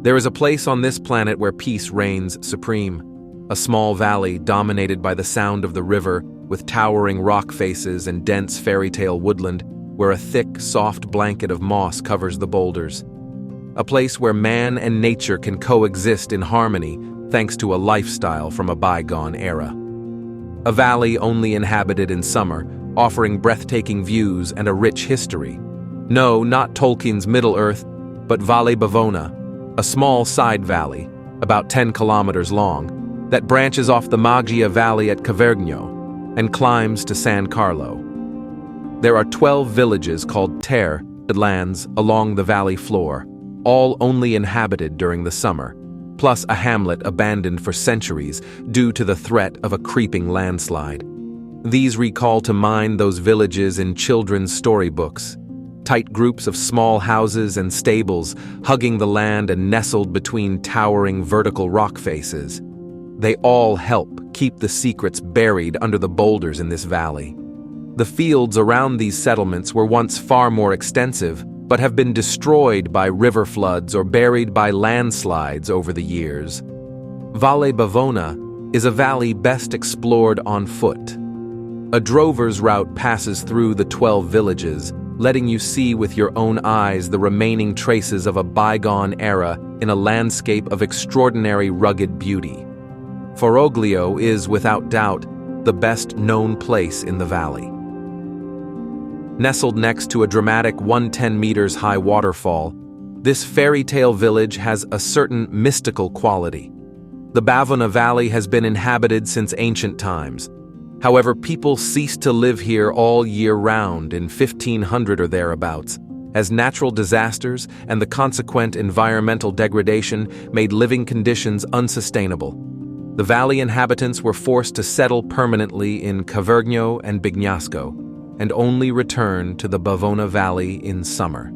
There is a place on this planet where peace reigns supreme. A small valley dominated by the sound of the river, with towering rock faces and dense fairy tale woodland, where a thick, soft blanket of moss covers the boulders. A place where man and nature can coexist in harmony thanks to a lifestyle from a bygone era. A valley only inhabited in summer, offering breathtaking views and a rich history. No, not Tolkien's Middle-earth, but Valle Bavona, a small side valley, about 10 kilometers long, that branches off the Maggia Valley at Cavergno and climbs to San Carlo. There are 12 villages called lands along the valley floor, all only inhabited during the summer, plus a hamlet abandoned for centuries due to the threat of a creeping landslide. These recall to mind those villages in children's storybooks, tight groups of small houses and stables hugging the land and nestled between towering vertical rock faces. They all help keep the secrets buried under the boulders in this valley. The fields around these settlements were once far more extensive, but have been destroyed by river floods or buried by landslides over the years. Valle Bavona is a valley best explored on foot. A drover's route passes through the 12 villages, letting you see with your own eyes the remaining traces of a bygone era in a landscape of extraordinary rugged beauty. Foroglio is, without doubt, the best-known place in the valley. Nestled next to a dramatic 110 meters high waterfall, this fairy tale village has a certain mystical quality. The Bavona Valley has been inhabited since ancient times. However, people ceased to live here all year round in 1500 or thereabouts, as natural disasters and the consequent environmental degradation made living conditions unsustainable. The valley inhabitants were forced to settle permanently in Cavergno and Bignasco, and only return to the Bavona Valley in summer.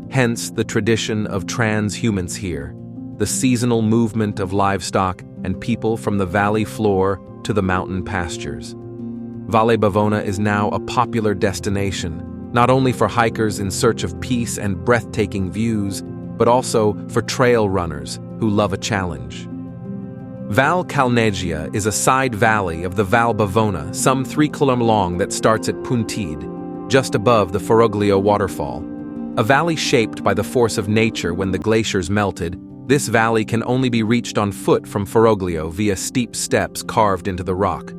Hence the tradition of transhumance here, the seasonal movement of livestock and people from the valley floor to the mountain pastures. Valle Bavona is now a popular destination, not only for hikers in search of peace and breathtaking views, but also for trail runners who love a challenge. Val Calnegia is a side valley of the Val Bavona, some 3 km long, that starts at Puntide, just above the Foroglio waterfall. A valley shaped by the force of nature when the glaciers melted, this valley can only be reached on foot from Foroglio via steep steps carved into the rock.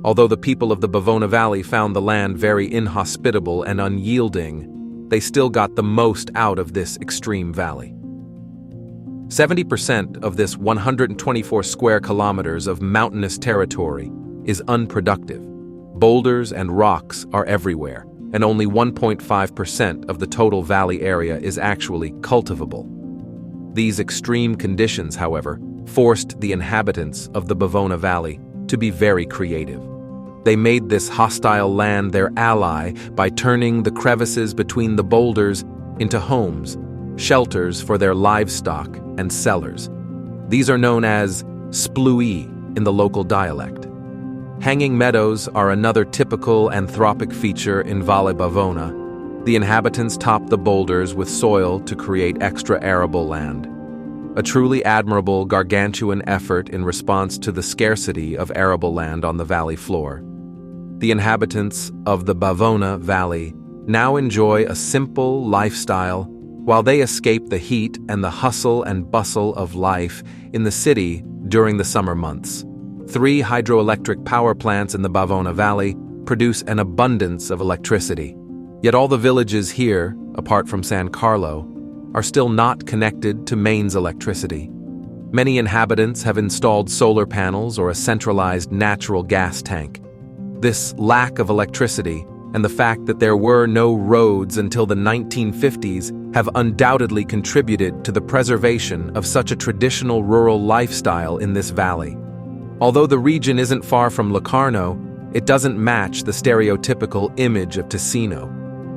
Although the people of the Bavona Valley found the land very inhospitable and unyielding, they still got the most out of this extreme valley. 70% of this 124 square kilometers of mountainous territory is unproductive. Boulders and rocks are everywhere, and only 1.5% of the total valley area is actually cultivable. These extreme conditions, however, forced the inhabitants of the Bavona Valley to be very creative. They made this hostile land their ally by turning the crevices between the boulders into homes, shelters for their livestock, and cellars. These are known as splui in the local dialect. Hanging meadows are another typical anthropic feature in Valle Bavona. The inhabitants top the boulders with soil to create extra arable land. A truly admirable gargantuan effort in response to the scarcity of arable land on the valley floor. The inhabitants of the Bavona Valley now enjoy a simple lifestyle while they escape the heat and the hustle and bustle of life in the city during the summer months. 3 hydroelectric power plants in the Bavona Valley produce an abundance of electricity. Yet all the villages here, apart from San Carlo, are still not connected to mains electricity. Many inhabitants have installed solar panels or a centralized natural gas tank. This lack of electricity and the fact that there were no roads until the 1950s have undoubtedly contributed to the preservation of such a traditional rural lifestyle in this valley. Although the region isn't far from Locarno, it doesn't match the stereotypical image of Ticino.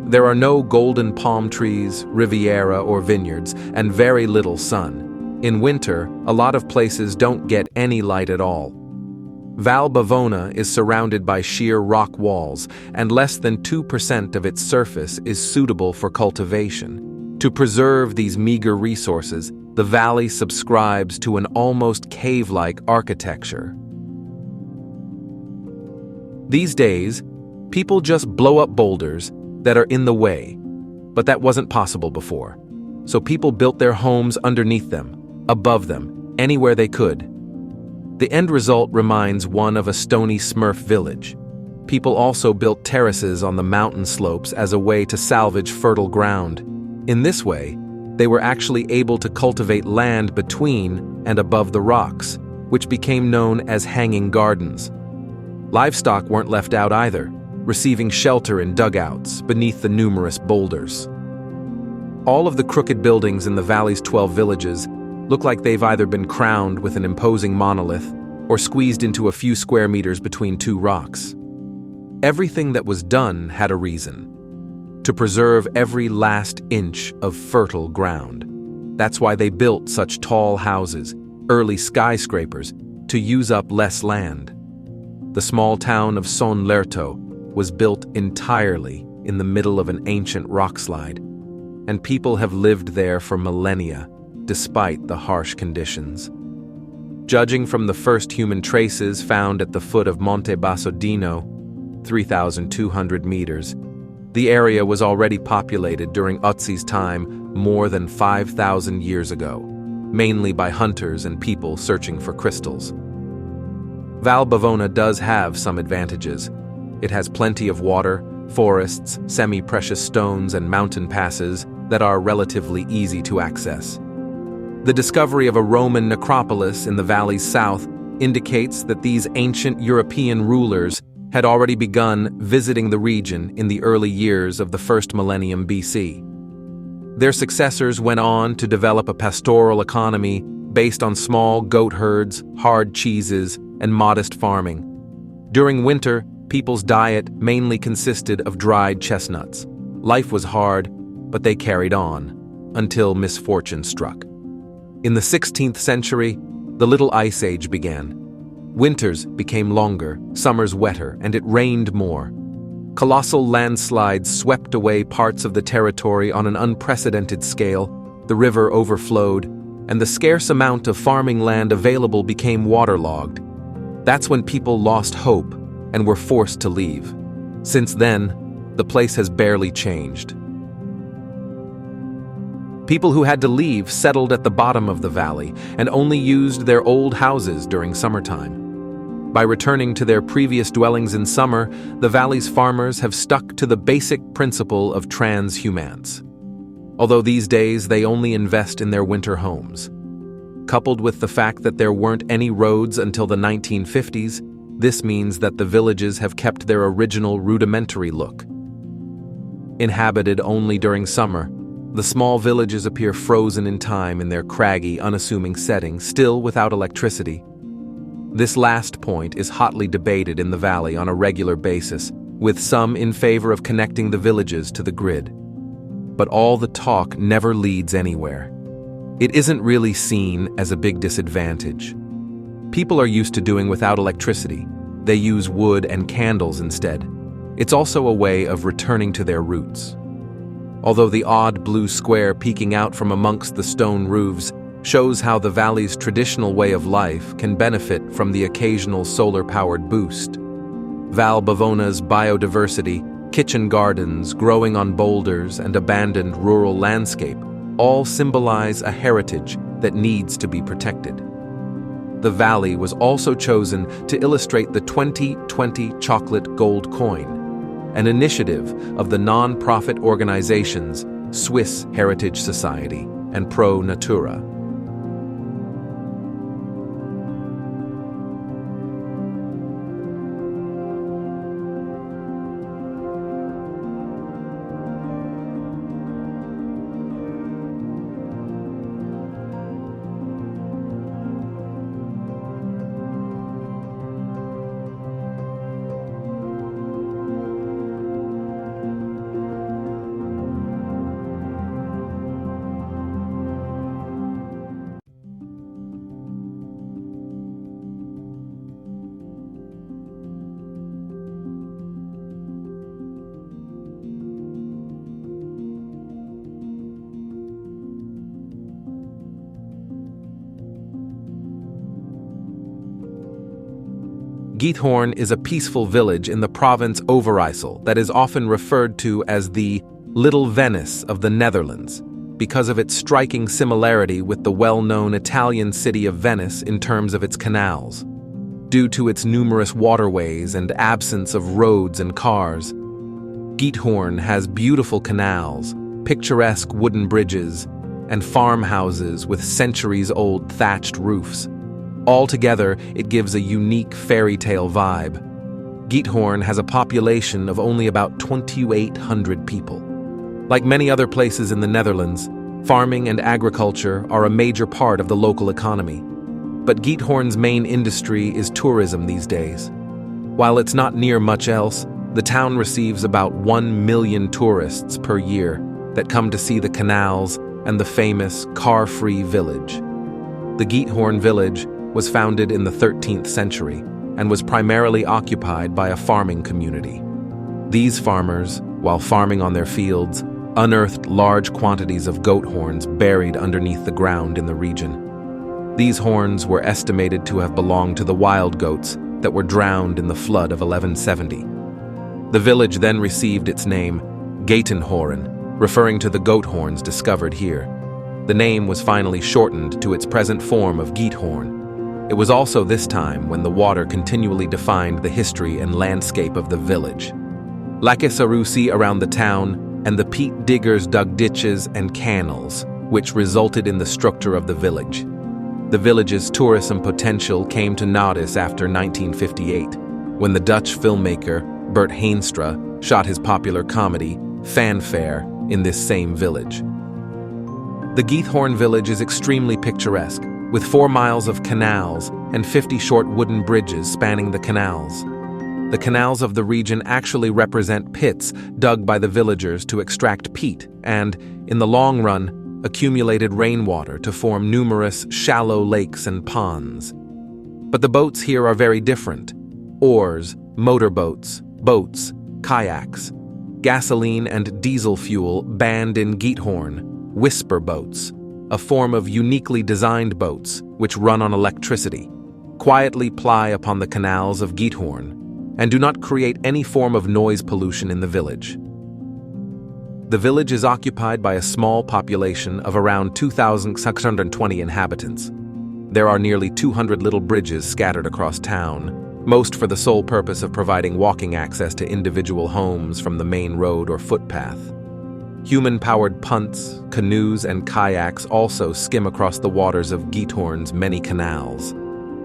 There are no golden palm trees, riviera, or vineyards, and very little sun. In winter, a lot of places don't get any light at all. Val Bavona is surrounded by sheer rock walls, and less than 2% of its surface is suitable for cultivation. To preserve these meager resources, the valley subscribes to an almost cave-like architecture. These days, people just blow up boulders that are in the way, but that wasn't possible before. So people built their homes underneath them, above them, anywhere they could. The end result reminds one of a stony Smurf village. People also built terraces on the mountain slopes as a way to salvage fertile ground. In this way, they were actually able to cultivate land between and above the rocks, which became known as hanging gardens. Livestock weren't left out either, receiving shelter in dugouts beneath the numerous boulders. All of the crooked buildings in the valley's 12 villages look like they've either been crowned with an imposing monolith or squeezed into a few square meters between two rocks. Everything that was done had a reason: to preserve every last inch of fertile ground. That's why they built such tall houses, early skyscrapers, to use up less land. The small town of Son Lerto was built entirely in the middle of an ancient rockslide, and people have lived there for millennia, despite the harsh conditions. Judging from the first human traces found at the foot of Monte Basodino, 3,200 meters, the area was already populated during Ötzi's time more than 5,000 years ago, mainly by hunters and people searching for crystals. Val Bavona does have some advantages. It has plenty of water, forests, semi-precious stones, and mountain passes that are relatively easy to access. The discovery of a Roman necropolis in the valley's south indicates that these ancient European rulers had already begun visiting the region in the early years of the first millennium BC. Their successors went on to develop a pastoral economy based on small goat herds, hard cheeses, and modest farming. During winter, people's diet mainly consisted of dried chestnuts. Life was hard, but they carried on until misfortune struck. In the 16th century, the Little Ice Age began. Winters became longer, summers wetter, and it rained more. Colossal landslides swept away parts of the territory on an unprecedented scale. The river overflowed, and the scarce amount of farming land available became waterlogged. That's when people lost hope and were forced to leave. Since then, the place has barely changed. People who had to leave settled at the bottom of the valley and only used their old houses during summertime. By returning to their previous dwellings in summer, the valley's farmers have stuck to the basic principle of transhumance. Although these days they only invest in their winter homes. Coupled with the fact that there weren't any roads until the 1950s, this means that the villages have kept their original rudimentary look. Inhabited only during summer, the small villages appear frozen in time in their craggy, unassuming setting, still without electricity. This last point is hotly debated in the valley on a regular basis, with some in favor of connecting the villages to the grid. But all the talk never leads anywhere. It isn't really seen as a big disadvantage. People are used to doing without electricity. They use wood and candles instead. It's also a way of returning to their roots. Although the odd blue square peeking out from amongst the stone roofs shows how the valley's traditional way of life can benefit from the occasional solar-powered boost. Val Bavona's biodiversity, kitchen gardens growing on boulders, and abandoned rural landscape all symbolize a heritage that needs to be protected. The valley was also chosen to illustrate the 2020 chocolate gold coin, an initiative of the non-profit organizations Swiss Heritage Society and Pro Natura. Giethorn is a peaceful village in the province Overijssel that is often referred to as the Little Venice of the Netherlands because of its striking similarity with the well-known Italian city of Venice in terms of its canals. Due to its numerous waterways and absence of roads and cars, Giethorn has beautiful canals, picturesque wooden bridges, and farmhouses with centuries-old thatched roofs. Altogether, it gives a unique fairy tale vibe. Giethorn has a population of only about 2,800 people. Like many other places in the Netherlands, farming and agriculture are a major part of the local economy. But Giethorn's main industry is tourism these days. While it's not near much else, the town receives about 1 million tourists per year that come to see the canals and the famous car-free village. The Giethorn village was founded in the 13th century and was primarily occupied by a farming community. These farmers, while farming on their fields, unearthed large quantities of goat horns buried underneath the ground in the region. These horns were estimated to have belonged to the wild goats that were drowned in the flood of 1170. The village then received its name, Gatenhoren, referring to the goat horns discovered here. The name was finally shortened to its present form of Giethorn. It was also this time when the water continually defined the history and landscape of the village. Lakissarusi around the town, and the peat diggers dug ditches and canals, which resulted in the structure of the village. The village's tourism potential came to notice after 1958, when the Dutch filmmaker Bert Heenstra shot his popular comedy, Fanfare, in this same village. The Giethorn village is extremely picturesque, with 4 miles of canals and 50 short wooden bridges spanning the canals. The canals of the region actually represent pits dug by the villagers to extract peat and, in the long run, accumulated rainwater to form numerous shallow lakes and ponds. But the boats here are very different. Oars, motorboats, boats, kayaks, gasoline and diesel fuel banned in Giethorn, whisper boats, a form of uniquely designed boats which run on electricity, quietly ply upon the canals of Giethorn, and do not create any form of noise pollution in the village. The village is occupied by a small population of around 2,620 inhabitants. There are nearly 200 little bridges scattered across town, most for the sole purpose of providing walking access to individual homes from the main road or footpath. Human-powered punts, canoes, and kayaks also skim across the waters of Giethorn's many canals.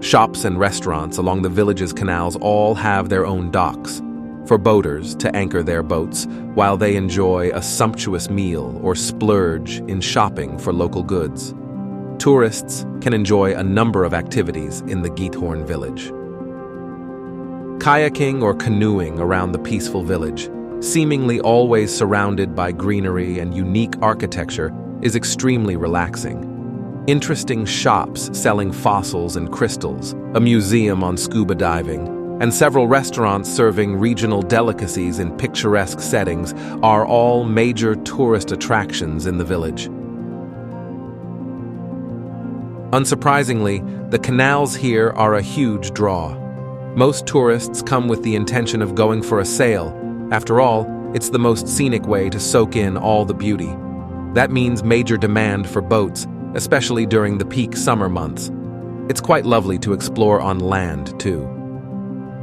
Shops and restaurants along the village's canals all have their own docks for boaters to anchor their boats while they enjoy a sumptuous meal or splurge in shopping for local goods. Tourists can enjoy a number of activities in the Giethorn village. Kayaking or canoeing around the peaceful village, seemingly always surrounded by greenery and unique architecture, is extremely relaxing. Interesting shops selling fossils and crystals, a museum on scuba diving, and several restaurants serving regional delicacies in picturesque settings are all major tourist attractions in the village. Unsurprisingly, the canals here are a huge draw. Most tourists come with the intention of going for a sail. After all, it's the most scenic way to soak in all the beauty. That means major demand for boats, especially during the peak summer months. It's quite lovely to explore on land, too.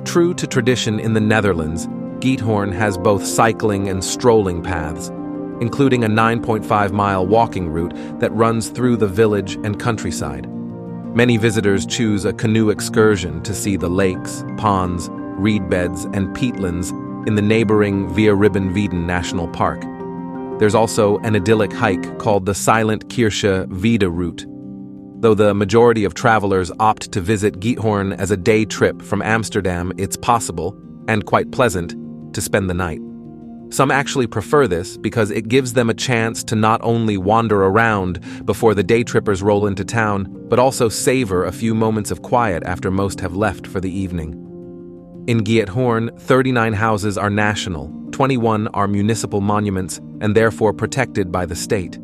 True to tradition in the Netherlands, Giethorn has both cycling and strolling paths, including a 9.5-mile walking route that runs through the village and countryside. Many visitors choose a canoe excursion to see the lakes, ponds, reed beds, and peatlands in the neighboring Via Ribbenveden National Park. There's also an idyllic hike called the Silent Kirche Vida route, though the majority of travelers opt to visit Giethorn as a day trip from Amsterdam. It's possible, and quite pleasant, to spend the night. Some actually prefer this because it gives them a chance to not only wander around before the day trippers roll into town, but also savor a few moments of quiet after most have left for the evening. In Giethorn, 39 houses are national, 21 are municipal monuments and therefore protected by the state.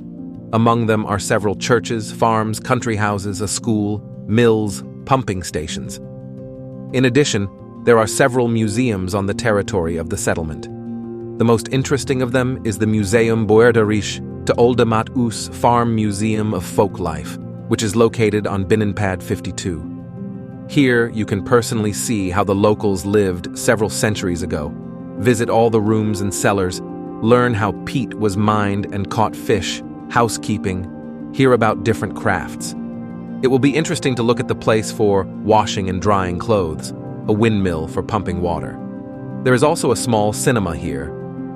Among them are several churches, farms, country houses, a school, mills, pumping stations. In addition, There are several museums on the territory of the settlement. The most interesting of them is the Museum Boerderisch te Oldemat Oes Farm Museum of Folklife, which is located on Binnenpad 52. Here, you can personally see how the locals lived several centuries ago, visit all the rooms and cellars, learn how peat was mined and caught fish, housekeeping, hear about different crafts. It will be interesting to look at the place for washing and drying clothes, a windmill for pumping water. There is also a small cinema here,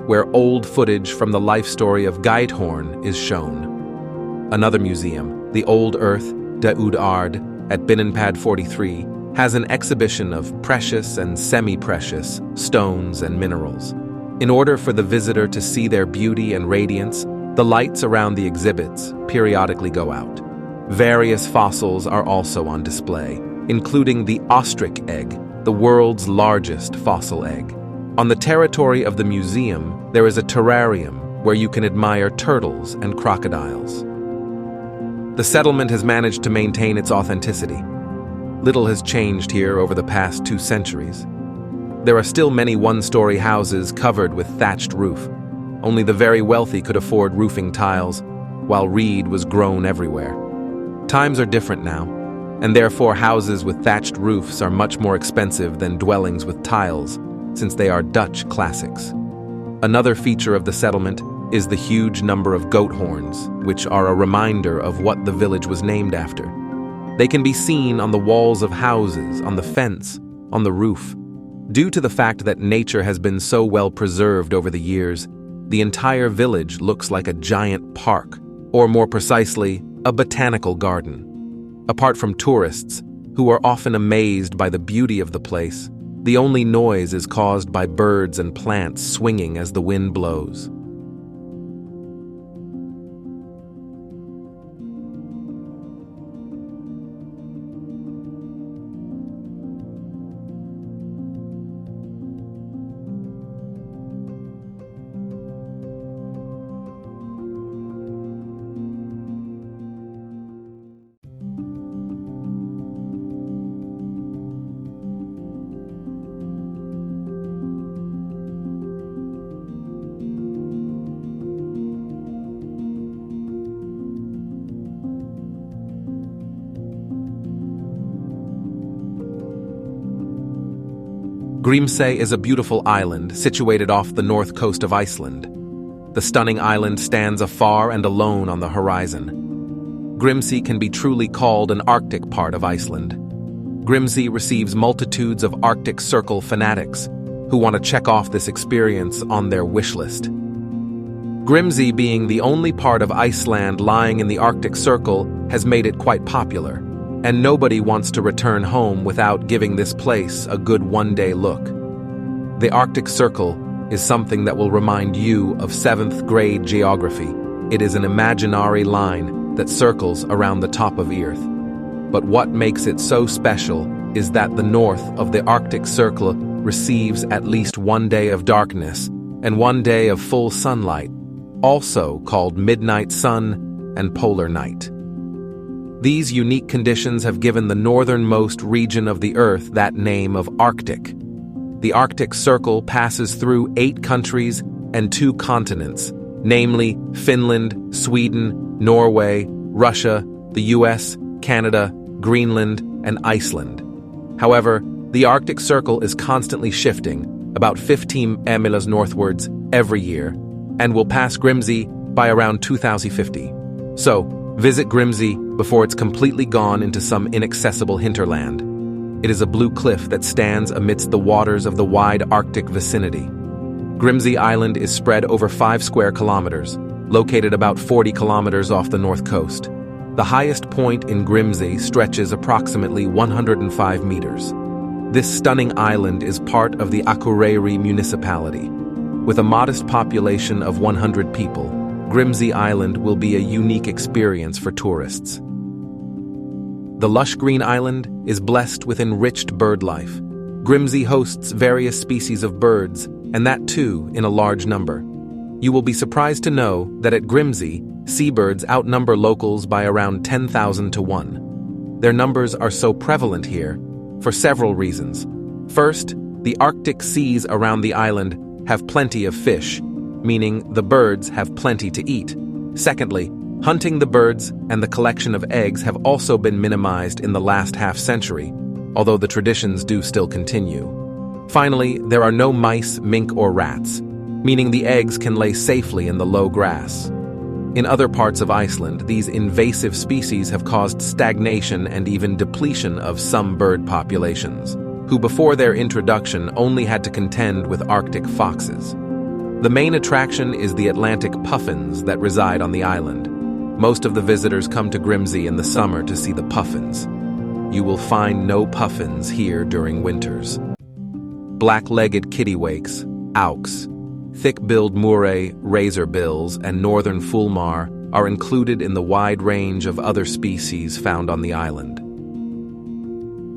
where old footage from the life story of Geithorn is shown. Another museum, the Old Earth de Oud-Aard at Binnenpad 43, has an exhibition of precious and semi-precious stones and minerals. In order for the visitor to see their beauty and radiance, the lights around the exhibits periodically go out. Various fossils are also on display, including the ostrich egg, the world's largest fossil egg. On the territory of the museum, there is a terrarium where you can admire turtles and crocodiles. The settlement has managed to maintain its authenticity. Little has changed here over the past 2 centuries. There are still many one-story houses covered with thatched roof. Only the very wealthy could afford roofing tiles, while reed was grown everywhere. Times are different now, and therefore houses with thatched roofs are much more expensive than dwellings with tiles, since they are Dutch classics. Another feature of the settlement is the huge number of goat horns, which are a reminder of what the village was named after. They can be seen on the walls of houses, on the fence, on the roof. Due to the fact that nature has been so well preserved over the years, the entire village looks like a giant park, or more precisely, a botanical garden. Apart from tourists, who are often amazed by the beauty of the place, the only noise is caused by birds and plants swinging as the wind blows. Grímsey is a beautiful island situated off the north coast of Iceland. The stunning island stands afar and alone on the horizon. Grímsey can be truly called an Arctic part of Iceland. Grímsey receives multitudes of Arctic Circle fanatics who want to check off this experience on their wish list. Grímsey, being the only part of Iceland lying in the Arctic Circle, has made it quite popular, and nobody wants to return home without giving this place a good one-day look. The Arctic Circle is something that will remind you of 7th grade geography. It is an imaginary line that circles around the top of Earth. But what makes it so special is that the north of the Arctic Circle receives at least one day of darkness and one day of full sunlight, also called midnight sun and polar night. These unique conditions have given the northernmost region of the Earth that name of Arctic. The Arctic Circle passes through 8 countries and 2 continents, namely Finland, Sweden, Norway, Russia, the US, Canada, Greenland, and Iceland. However, the Arctic Circle is constantly shifting, about 15 miles northwards every year, and will pass Grímsey by around 2050. So, visit Grímsey before it's completely gone into some inaccessible hinterland. It is a blue cliff that stands amidst the waters of the wide Arctic vicinity. Grímsey Island is spread over 5 square kilometers, located about 40 kilometers off the north coast. The highest point in Grímsey stretches approximately 105 meters. This stunning island is part of the Akureyri municipality. With a modest population of 100 people, Grímsey Island will be a unique experience for tourists. The lush green island is blessed with enriched bird life. Grímsey hosts various species of birds, and that too in a large number. You will be surprised to know that at Grímsey, seabirds outnumber locals by around 10,000 to 1. Their numbers are so prevalent here for several reasons. First, The Arctic seas around the island have plenty of fish, meaning the birds have plenty to eat. Secondly, hunting the birds and the collection of eggs have also been minimized in the last half-century, although the traditions do still continue. Finally, there are no mice, mink, or rats, meaning the eggs can lay safely in the low grass. In other parts of Iceland, these invasive species have caused stagnation and even depletion of some bird populations, who before their introduction only had to contend with Arctic foxes. The main attraction is the Atlantic puffins that reside on the island. Most of the visitors come to Grimsey in the summer to see the puffins. You will find no puffins here during winters. Black-legged kittiwakes, auks, thick-billed moray, razorbills, and northern fulmar are included in the wide range of other species found on the island.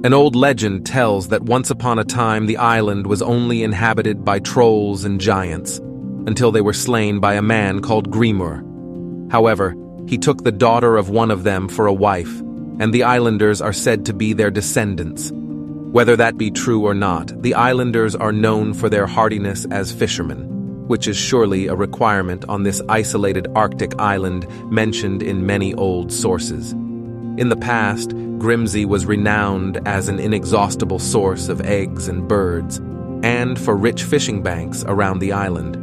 An old legend tells that once upon a time the island was only inhabited by trolls and giants, until they were slain by a man called Grimur. However, he took the daughter of one of them for a wife, and the islanders are said to be their descendants. Whether that be true or not, the islanders are known for their hardiness as fishermen, which is surely a requirement on this isolated Arctic island mentioned in many old sources. In the past, Grimsey was renowned as an inexhaustible source of eggs and birds, and for rich fishing banks around the island.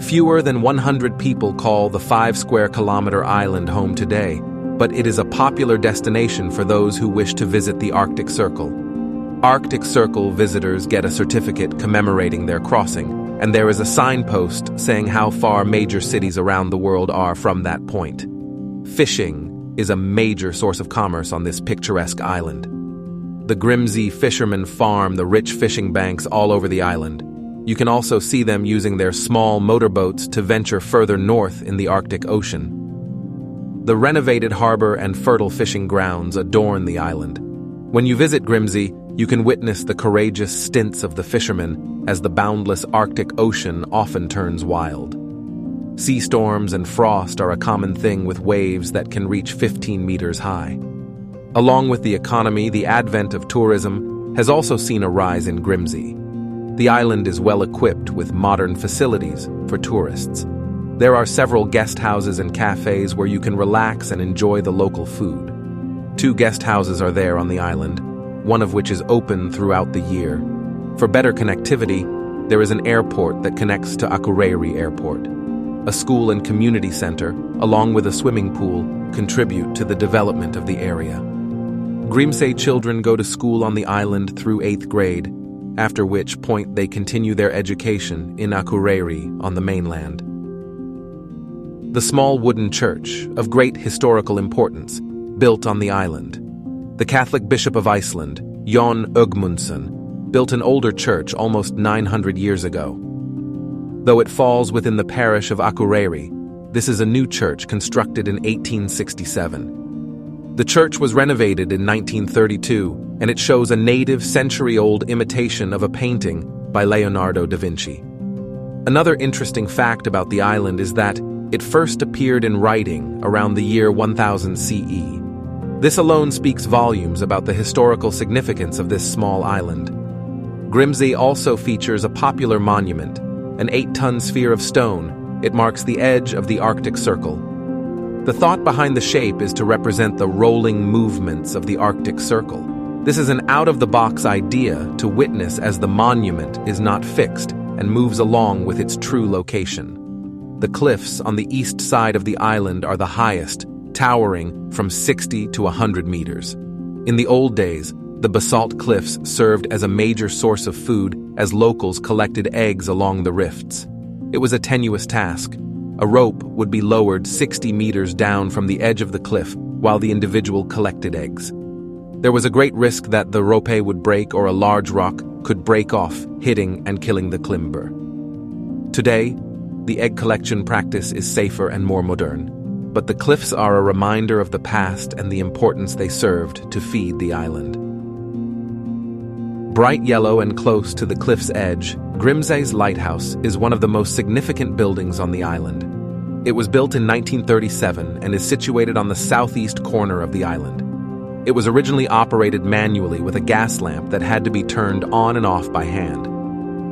Fewer than 100 people call the 5-square-kilometer island home today, but it is a popular destination for those who wish to visit the Arctic Circle. Arctic Circle visitors get a certificate commemorating their crossing, and there is a signpost saying how far major cities around the world are from that point. Fishing is a major source of commerce on this picturesque island. The Grimsey fishermen farm the rich fishing banks all over the island. You can also see them using their small motorboats to venture further north in the Arctic Ocean. The renovated harbor and fertile fishing grounds adorn the island. When you visit Grimsey, you can witness the courageous stints of the fishermen as the boundless Arctic Ocean often turns wild. Sea storms and frost are a common thing with waves that can reach 15 meters high. Along with the economy, the advent of tourism has also seen a rise in Grimsey. The island is well equipped with modern facilities for tourists. There are several guest houses and cafes where you can relax and enjoy the local food. 2 guest houses are there on the island, one of which is open throughout the year. For better connectivity, there is an airport that connects to Akureyri Airport. A school and community center, along with a swimming pool, contribute to the development of the area. Grimsey children go to school on the island through 8th grade, after which point they continue their education in Akureyri on the mainland. The small wooden church, of great historical importance, built on the island. The Catholic Bishop of Iceland, Jón Ögmundsson, built an older church almost 900 years ago. Though it falls within the parish of Akureyri, this is a new church constructed in 1867. The church was renovated in 1932, and it shows a native century-old imitation of a painting by Leonardo da Vinci. Another interesting fact about the island is that it first appeared in writing around the year 1000 CE. This alone speaks volumes about the historical significance of this small island. Grimsey also features a popular monument, an 8-ton sphere of stone. It marks the edge of the Arctic Circle. The thought behind the shape is to represent the rolling movements of the Arctic Circle. This is an out-of-the-box idea to witness as the monument is not fixed and moves along with its true location. The cliffs on the east side of the island are the highest, towering from 60 to 100 meters. In the old days, the basalt cliffs served as a major source of food as locals collected eggs along the rifts. It was a tenuous task. A rope would be lowered 60 meters down from the edge of the cliff while the individual collected eggs. There was a great risk that the rope would break or a large rock could break off, hitting and killing the climber. Today, the egg collection practice is safer and more modern, but the cliffs are a reminder of the past and the importance they served to feed the island. Bright yellow and close to the cliff's edge, Grimsey's Lighthouse is one of the most significant buildings on the island. It was built in 1937 and is situated on the southeast corner of the island. It was originally operated manually with a gas lamp that had to be turned on and off by hand.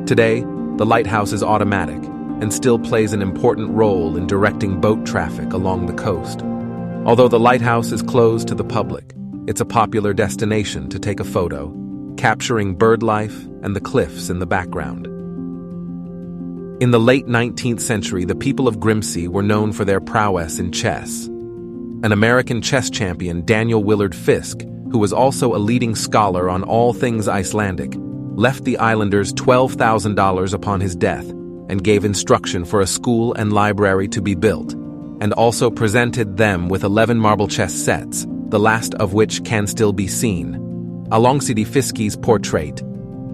Today, the lighthouse is automatic and still plays an important role in directing boat traffic along the coast. Although the lighthouse is closed to the public, it's a popular destination to take a photo, capturing bird life and the cliffs in the background. In the late 19th century, the people of Grimsey were known for their prowess in chess. An American chess champion, Daniel Willard Fisk, who was also a leading scholar on all things Icelandic, left the islanders $12,000 upon his death and gave instruction for a school and library to be built, and also presented them with 11 marble chess sets, the last of which can still be seen, alongside Fiski's portrait,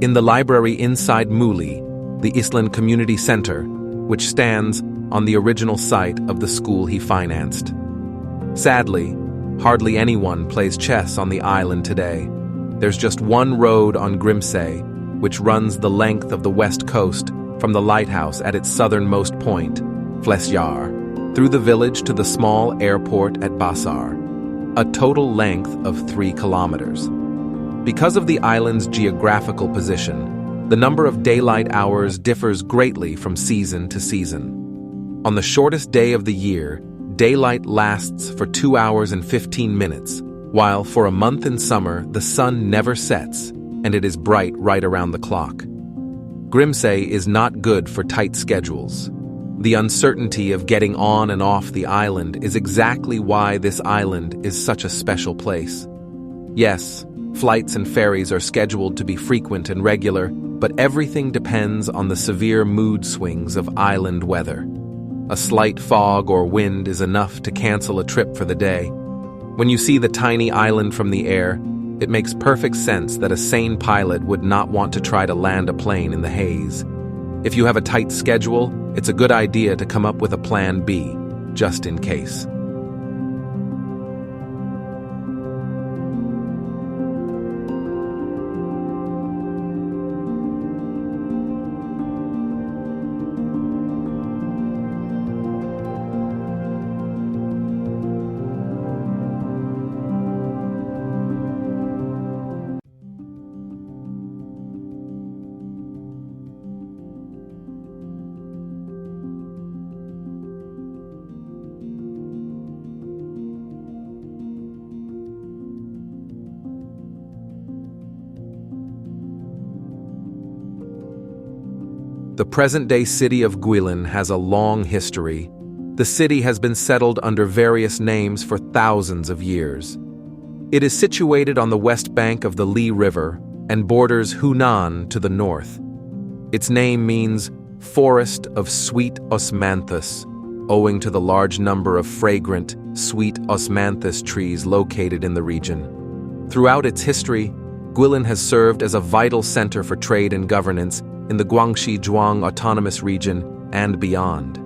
in the library inside Muli, the Iceland Community Center, which stands on the original site of the school he financed. Sadly, hardly anyone plays chess on the island today. There's just one road on Grimsey, which runs the length of the west coast from the lighthouse at its southernmost point, Flesjar, through the village to the small airport at Basar, a total length of 3 kilometers. Because of the island's geographical position, the number of daylight hours differs greatly from season to season. On the shortest day of the year, daylight lasts for 2 hours and 15 minutes, while for a month in summer, the sun never sets, and it is bright right around the clock. Grimsey is not good for tight schedules. The uncertainty of getting on and off the island is exactly why this island is such a special place. Yes, flights and ferries are scheduled to be frequent and regular, but everything depends on the severe mood swings of island weather. A slight fog or wind is enough to cancel a trip for the day. When you see the tiny island from the air, it makes perfect sense that a sane pilot would not want to try to land a plane in the haze. If you have a tight schedule, it's a good idea to come up with a plan B, just in case. The present-day city of Guilin has a long history. The city has been settled under various names for thousands of years. It is situated on the west bank of the Lee River and borders Hunan to the north. Its name means forest of sweet osmanthus, owing to the large number of fragrant, sweet osmanthus trees located in the region. Throughout its history, Guilin has served as a vital center for trade and governance in the Guangxi-Zhuang Autonomous Region and beyond.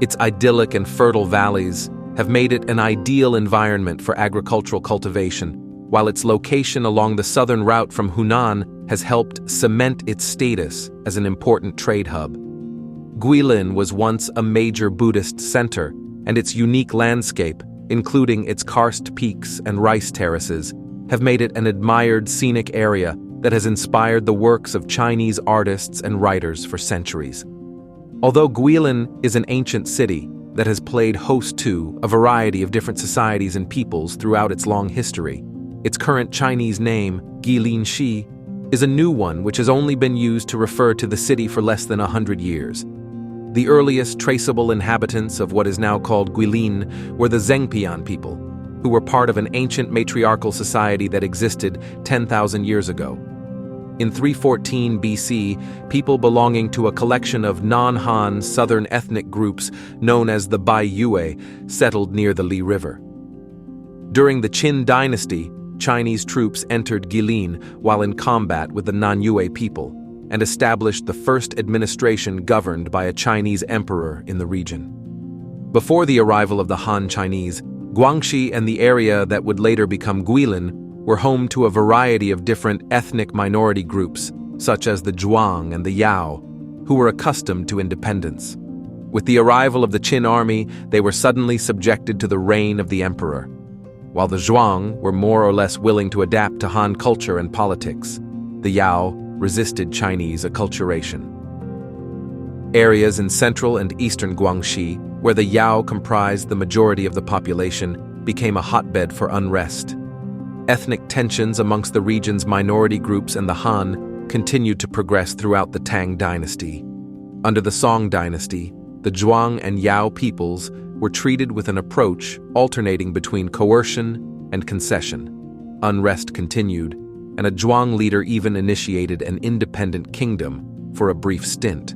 Its idyllic and fertile valleys have made it an ideal environment for agricultural cultivation, while its location along the southern route from Hunan has helped cement its status as an important trade hub. Guilin was once a major Buddhist center, and its unique landscape, including its karst peaks and rice terraces, have made it an admired scenic area that has inspired the works of Chinese artists and writers for centuries. Although Guilin is an ancient city that has played host to a variety of different societies and peoples throughout its long history, its current Chinese name, Guilinxi, is a new one which has only been used to refer to the city for less than 100 years. The earliest traceable inhabitants of what is now called Guilin were the Zhengpian people, who were part of an ancient matriarchal society that existed 10,000 years ago. In 314 BC, people belonging to a collection of non-Han southern ethnic groups known as the Bai Yue settled near the Li River. During the Qin dynasty, Chinese troops entered Guilin while in combat with the Non-Yue people and established the first administration governed by a Chinese emperor in the region. Before the arrival of the Han Chinese, Guangxi and the area that would later become Guilin were home to a variety of different ethnic minority groups, such as the Zhuang and the Yao, who were accustomed to independence. With the arrival of the Qin army, they were suddenly subjected to the reign of the emperor. while the Zhuang were more or less willing to adapt to Han culture and politics. The Yao resisted Chinese acculturation. Areas in central and eastern Guangxi, where the Yao comprised the majority of the population, became a hotbed for unrest. Ethnic tensions amongst the region's minority groups and the Han continued to progress throughout the Tang dynasty. Under the Song dynasty, the Zhuang and Yao peoples were treated with an approach alternating between coercion and concession. Unrest continued, and a Zhuang leader even initiated an independent kingdom for a brief stint.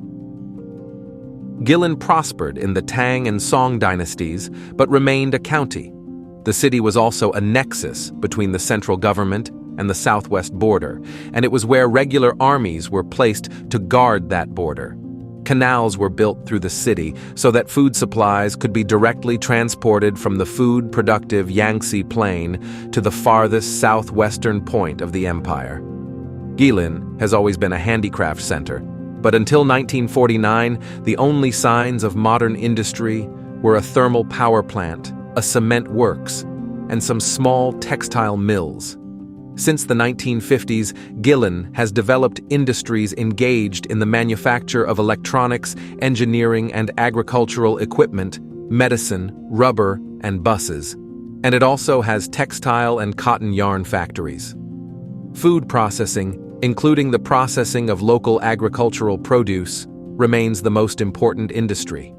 Guilin prospered in the Tang and Song dynasties, but remained a county. The city was also a nexus between the central government and the southwest border, and it was where regular armies were placed to guard that border. Canals were built through the city so that food supplies could be directly transported from the food-productive Yangtze Plain to the farthest southwestern point of the empire. Guilin has always been a handicraft center, but until 1949, the only signs of modern industry were a thermal power plant, a cement works, and some small textile mills. Since the 1950s, Guilin has developed industries engaged in the manufacture of electronics, engineering and agricultural equipment, medicine, rubber, and buses. And it also has textile and cotton yarn factories. Food processing, including the processing of local agricultural produce, remains the most important industry.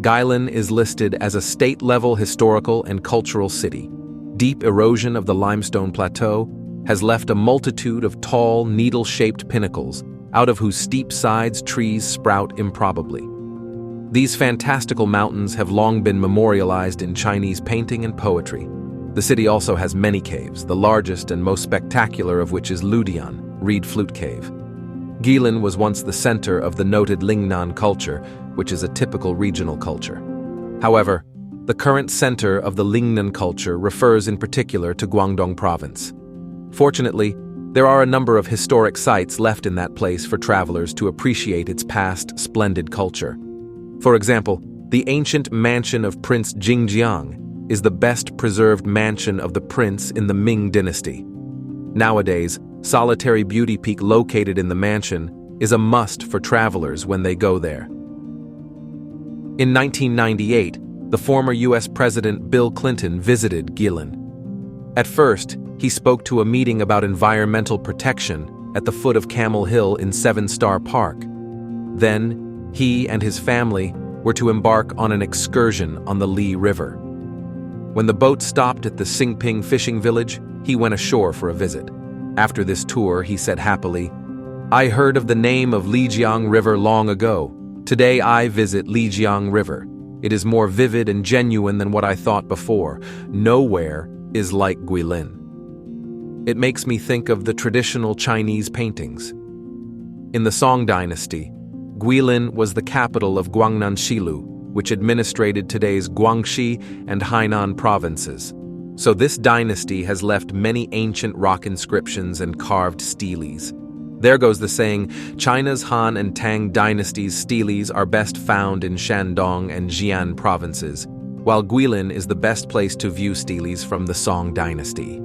Guilin is listed as a state-level historical and cultural city. Deep erosion of the limestone plateau has left a multitude of tall, needle-shaped pinnacles, out of whose steep sides trees sprout improbably. These fantastical mountains have long been memorialized in Chinese painting and poetry. The city also has many caves, the largest and most spectacular of which is Ludian, Reed Flute Cave. Guilin was once the center of the noted Lingnan culture, which is a typical regional culture. However, the current center of the Lingnan culture refers in particular to Guangdong province. Fortunately, there are a number of historic sites left in that place for travelers to appreciate its past splendid culture. For example, the ancient mansion of Prince Jingjiang is the best preserved mansion of the prince in the Ming dynasty. Nowadays, solitary beauty peak located in the mansion is a must for travelers when they go there. In 1998, the former U.S. President Bill Clinton visited Guilin. At first, he spoke to a meeting about environmental protection at the foot of Camel Hill in Seven Star Park. Then, he and his family were to embark on an excursion on the Li River. When the boat stopped at the Xingping fishing village, he went ashore for a visit. After this tour, he said happily, "I heard of the name of Lijiang River long ago. Today I visit Lijiang River. It is more vivid and genuine than what I thought before. Nowhere is like Guilin." It makes me think of the traditional Chinese paintings. In the Song dynasty, Guilin was the capital of Guangnan Shilu, which administrated today's Guangxi and Hainan provinces. So this dynasty has left many ancient rock inscriptions and carved steles. There goes the saying, China's Han and Tang dynasties' steles are best found in Shandong and Jian provinces, while Guilin is the best place to view steles from the Song dynasty.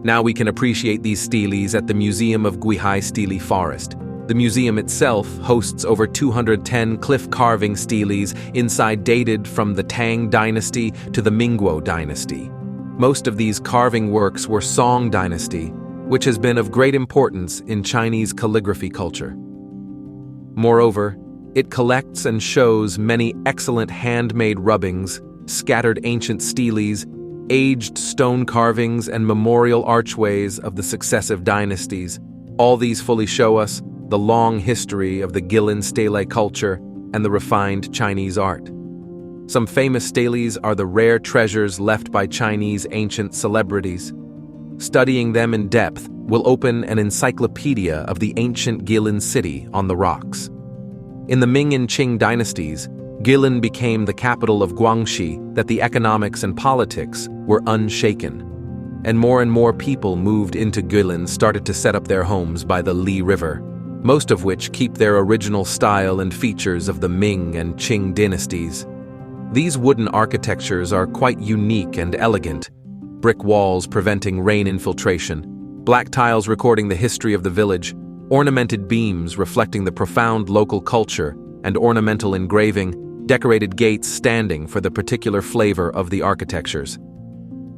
Now we can appreciate these steles at the Museum of Guihai Stele Forest. The museum itself hosts over 210 cliff carving steles inside dated from the Tang dynasty to the Mingguo dynasty. Most of these carving works were Song dynasty, which has been of great importance in Chinese calligraphy culture. Moreover, it collects and shows many excellent handmade rubbings, scattered ancient steles, aged stone carvings, and memorial archways of the successive dynasties. All these fully show us the long history of the Guilin stele culture and the refined Chinese art. Some famous steles are the rare treasures left by Chinese ancient celebrities. Studying them in depth will open an encyclopedia of the ancient Guilin city on the rocks. In the Ming and Qing dynasties, Guilin became the capital of Guangxi, that the economics and politics were unshaken. And more people moved into Guilin started to set up their homes by the Li River, most of which keep their original style and features of the Ming and Qing dynasties. These wooden architectures are quite unique and elegant, brick walls preventing rain infiltration, black tiles recording the history of the village, ornamented beams reflecting the profound local culture, and ornamental engraving, decorated gates standing for the particular flavor of the architectures.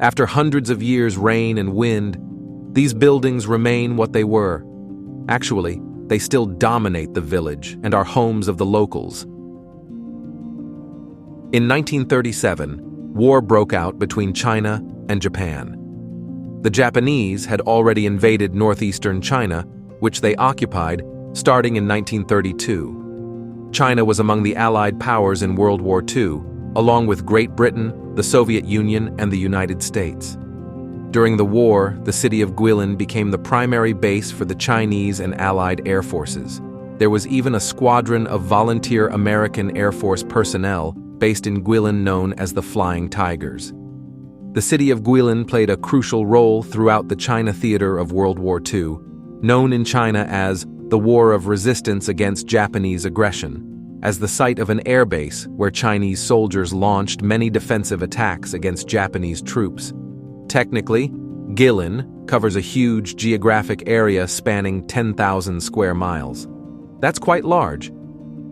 After hundreds of years' rain and wind, these buildings remain what they were. Actually, they still dominate the village and are homes of the locals. In 1937, war broke out between China and Japan. The Japanese had already invaded northeastern China, which they occupied starting in 1932. China was among the Allied powers in World War II, along with Great Britain, the Soviet Union, and the United States. During the war, the city of Guilin became the primary base for the Chinese and Allied air forces. There was even a squadron of volunteer American Air Force personnel based in Guilin known as the Flying Tigers. The city of Guilin played a crucial role throughout the China theater of World War II, known in China as the War of Resistance against Japanese aggression, as the site of an airbase where Chinese soldiers launched many defensive attacks against Japanese troops. Technically, Guilin covers a huge geographic area spanning 10,000 square miles. That's quite large.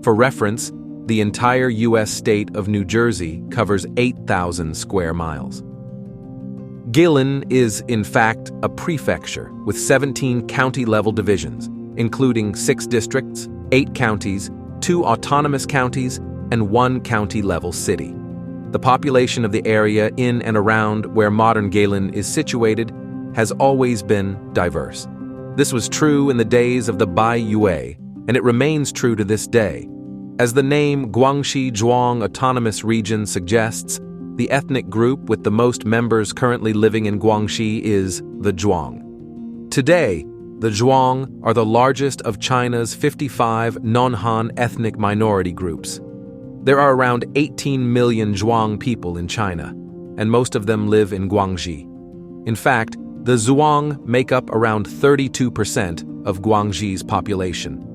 For reference, the entire U.S. state of New Jersey covers 8,000 square miles. Guilin is, in fact, a prefecture with 17 county-level divisions, including 6 districts, 8 counties, 2 autonomous counties, and 1 county-level city. The population of the area in and around where modern Guilin is situated has always been diverse. This was true in the days of the Bai Yue, and it remains true to this day. As the name Guangxi Zhuang Autonomous Region suggests, the ethnic group with the most members currently living in Guangxi is the Zhuang. Today, the Zhuang are the largest of China's 55 non-Han ethnic minority groups. There are around 18 million Zhuang people in China, and most of them live in Guangxi. In fact, the Zhuang make up around 32% of Guangxi's population.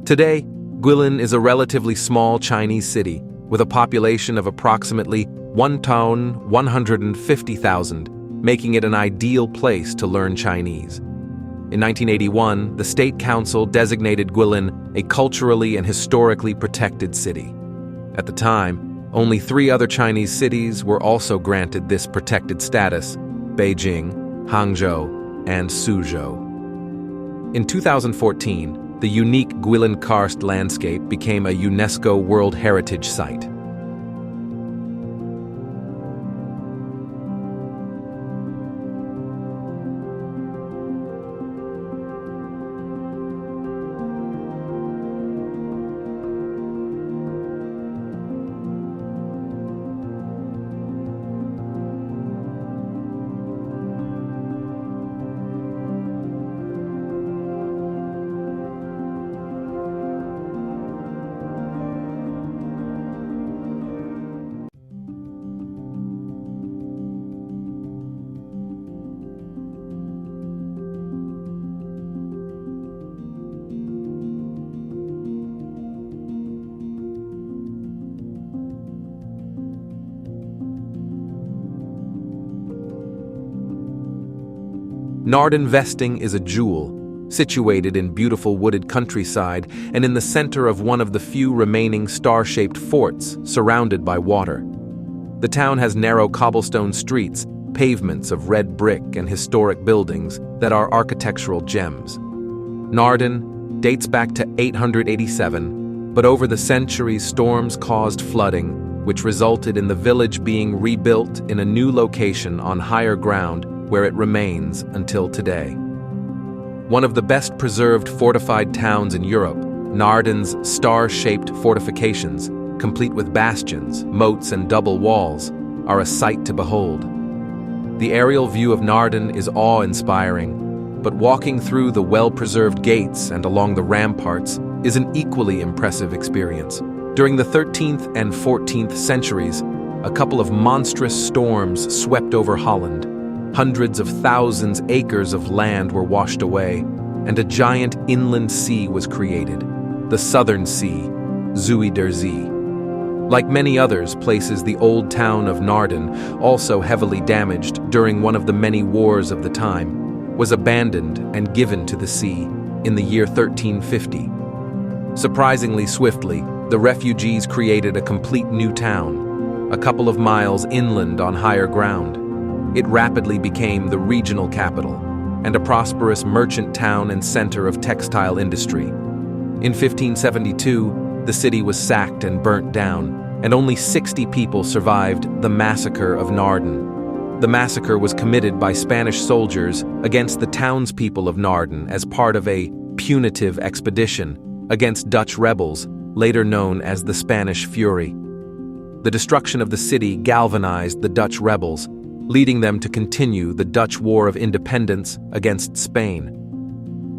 Today, Guilin is a relatively small Chinese city with a population of approximately 1,150,000, making it an ideal place to learn Chinese. In 1981, the State Council designated Guilin a culturally and historically protected city. At the time, only 3 other Chinese cities were also granted this protected status: Beijing, Hangzhou, and Suzhou. In 2014, the unique Guilin karst landscape became a UNESCO World Heritage Site. Naarden Vesting is a jewel, situated in beautiful wooded countryside and in the center of one of the few remaining star-shaped forts surrounded by water. The town has narrow cobblestone streets, pavements of red brick, and historic buildings that are architectural gems. Naarden dates back to 887, but over the centuries storms caused flooding, which resulted in the village being rebuilt in a new location on higher ground where it remains until today. One of the best preserved fortified towns in Europe, Naarden's star-shaped fortifications, complete with bastions, moats, and double walls, are a sight to behold. The aerial view of Naarden is awe-inspiring, but walking through the well-preserved gates and along the ramparts is an equally impressive experience. During the 13th and 14th centuries, a couple of monstrous storms swept over Holland. Hundreds of thousands acres of land were washed away, and a giant inland sea was created, the Southern Sea, Zui der Zee. Like many others places, the old town of Naarden, also heavily damaged during one of the many wars of the time, was abandoned and given to the sea in the year 1350. Surprisingly swiftly, the refugees created a complete new town, a couple of miles inland on higher ground. It rapidly became the regional capital and a prosperous merchant town and center of textile industry. In 1572, the city was sacked and burnt down, and only 60 people survived the massacre of Naarden. The massacre was committed by Spanish soldiers against the townspeople of Naarden as part of a punitive expedition against Dutch rebels, later known as the Spanish Fury. The destruction of the city galvanized the Dutch rebels, leading them to continue the Dutch War of Independence against Spain.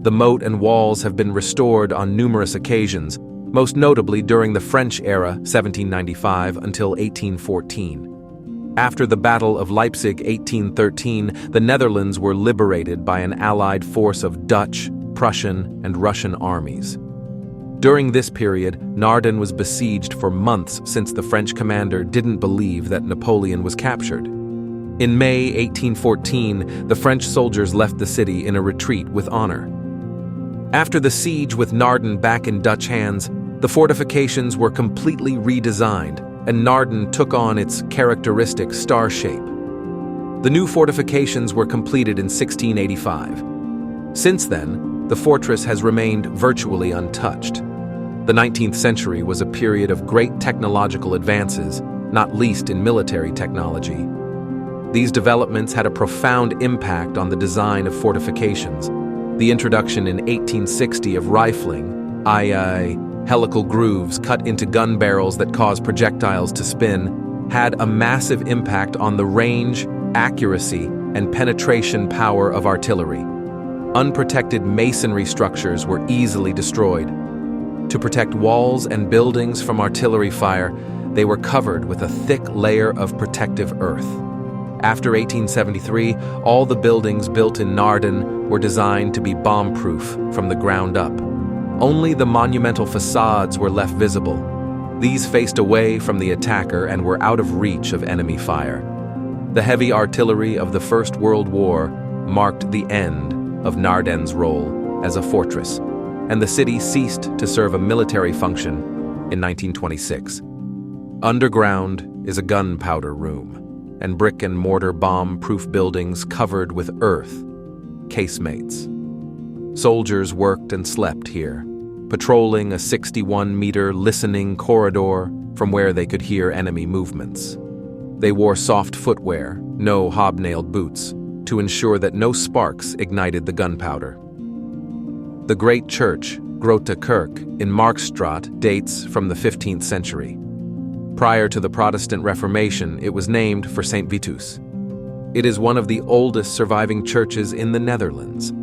The moat and walls have been restored on numerous occasions, most notably during the French era, 1795 until 1814. After the Battle of Leipzig, 1813, the Netherlands were liberated by an allied force of Dutch, Prussian, and Russian armies. During this period, Naarden was besieged for months since the French commander didn't believe that Napoleon was captured. In May 1814, the French soldiers left the city in a retreat with honor. After the siege with Naarden back in Dutch hands, the fortifications were completely redesigned, and Naarden took on its characteristic star shape. The new fortifications were completed in 1685. Since then, the fortress has remained virtually untouched. The 19th century was a period of great technological advances, not least in military technology. These developments had a profound impact on the design of fortifications. The introduction in 1860 of rifling, i.e., helical grooves cut into gun barrels that cause projectiles to spin, had a massive impact on the range, accuracy, and penetration power of artillery. Unprotected masonry structures were easily destroyed. To protect walls and buildings from artillery fire, they were covered with a thick layer of protective earth. After 1873, all the buildings built in Naarden were designed to be bomb-proof from the ground up. Only the monumental facades were left visible. These faced away from the attacker and were out of reach of enemy fire. The heavy artillery of the First World War marked the end of Naarden's role as a fortress, and the city ceased to serve a military function in 1926. Underground is a gunpowder room, and brick and mortar bomb-proof buildings covered with earth, casemates. Soldiers worked and slept here, patrolling a 61-meter listening corridor from where they could hear enemy movements. They wore soft footwear, no hobnailed boots, to ensure that no sparks ignited the gunpowder. The great church, Grote Kerk, in Markstraat dates from the 15th century. Prior to the Protestant Reformation, it was named for St. Vitus. It is one of the oldest surviving churches in the Netherlands,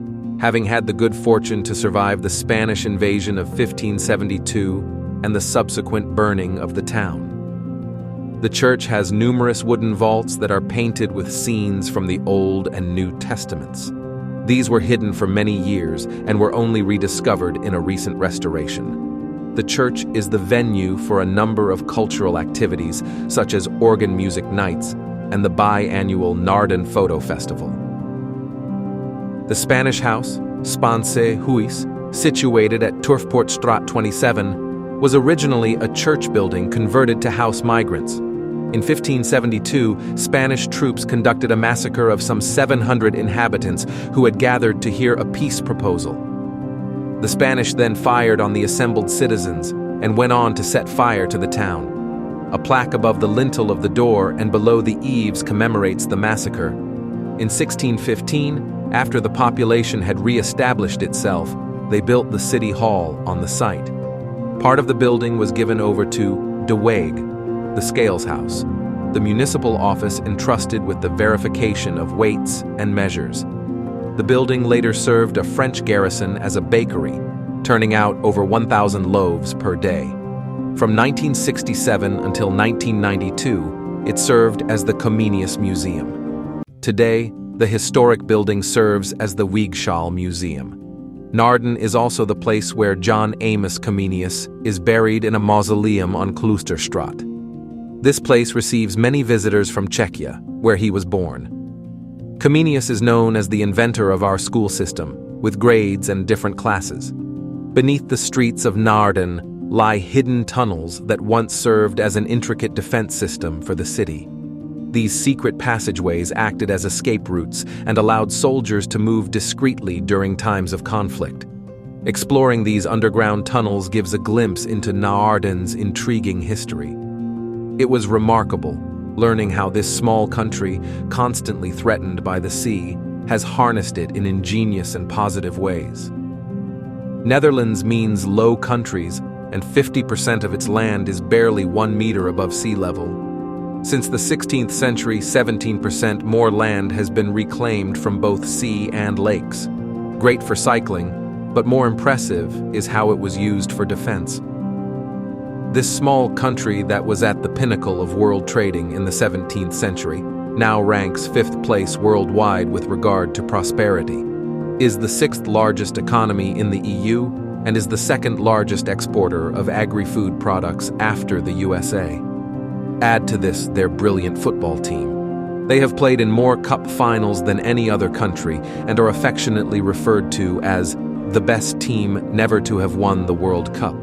having had the good fortune to survive the Spanish invasion of 1572 and the subsequent burning of the town. The church has numerous wooden vaults that are painted with scenes from the Old and New Testaments. These were hidden for many years and were only rediscovered in a recent restoration. The church is the venue for a number of cultural activities, such as organ music nights and the biannual Naarden Photo Festival. The Spanish House, Spaanse Huis, situated at Turfpoortstraat 27, was originally a church building converted to house migrants. In 1572, Spanish troops conducted a massacre of some 700 inhabitants who had gathered to hear a peace proposal. The Spanish then fired on the assembled citizens and went on to set fire to the town. A plaque above the lintel of the door and below the eaves commemorates the massacre. In 1615, after the population had re-established itself, they built the city hall on the site. Part of the building was given over to De Weeg, the scales house, the municipal office entrusted with the verification of weights and measures. The building later served a French garrison as a bakery, turning out over 1,000 loaves per day. From 1967 until 1992, it served as the Comenius Museum. Today, the historic building serves as the Weegschaal Museum. Naarden is also the place where John Amos Comenius is buried in a mausoleum on Kloosterstraat. This place receives many visitors from Czechia, where he was born. Comenius is known as the inventor of our school system, with grades and different classes. Beneath the streets of Naarden lie hidden tunnels that once served as an intricate defense system for the city. These secret passageways acted as escape routes and allowed soldiers to move discreetly during times of conflict. Exploring these underground tunnels gives a glimpse into Naarden's intriguing history. It was remarkable, learning how this small country, constantly threatened by the sea, has harnessed it in ingenious and positive ways. Netherlands means low countries, and 50% of its land is barely 1 meter above sea level. Since the 16th century, 17% more land has been reclaimed from both sea and lakes. Great for cycling, but more impressive is how it was used for defense. This small country that was at the pinnacle of world trading in the 17th century now ranks 5th place worldwide with regard to prosperity, is the 6th largest economy in the EU, and is the 2nd largest exporter of agri-food products after the USA. Add to this their brilliant football team. They have played in more cup finals than any other country and are affectionately referred to as the best team never to have won the World Cup.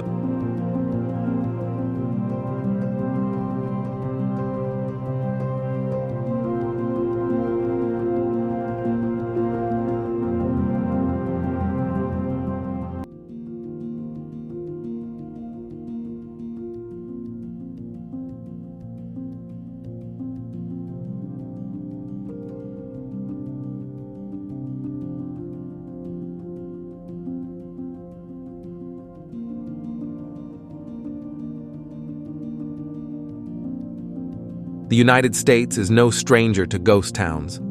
The United States is no stranger to ghost towns.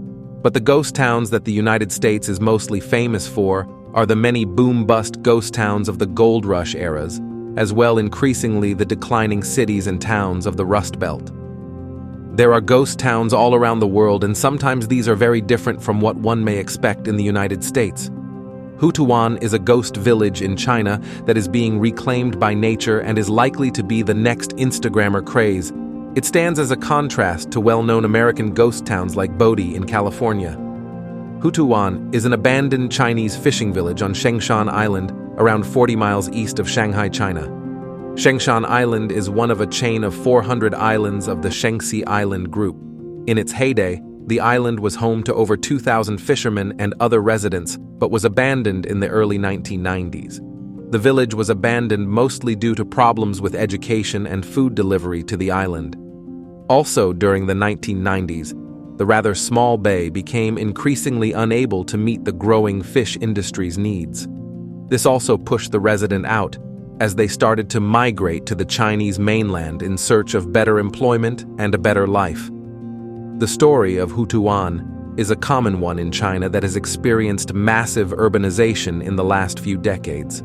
But the ghost towns that the United States is mostly famous for are the many boom-bust ghost towns of the gold rush eras, as well increasingly the declining cities and towns of the Rust Belt. There are ghost towns all around the world, and sometimes these are very different from what one may expect in the United States. Hutuan is a ghost village in China that is being reclaimed by nature and is likely to be the next Instagrammer craze. It stands as a contrast to well-known American ghost towns like Bodie in California. Hutuan is an abandoned Chinese fishing village on Shengshan Island, around 40 miles east of Shanghai, China. Shengshan Island is one of a chain of 400 islands of the Shengsi Island group. In its heyday, the island was home to over 2,000 fishermen and other residents, but was abandoned in the early 1990s. The village was abandoned mostly due to problems with education and food delivery to the island. Also during the 1990s, the rather small bay became increasingly unable to meet the growing fish industry's needs. This also pushed the resident out, as they started to migrate to the Chinese mainland in search of better employment and a better life. The story of Hutuan is a common one in China that has experienced massive urbanization in the last few decades.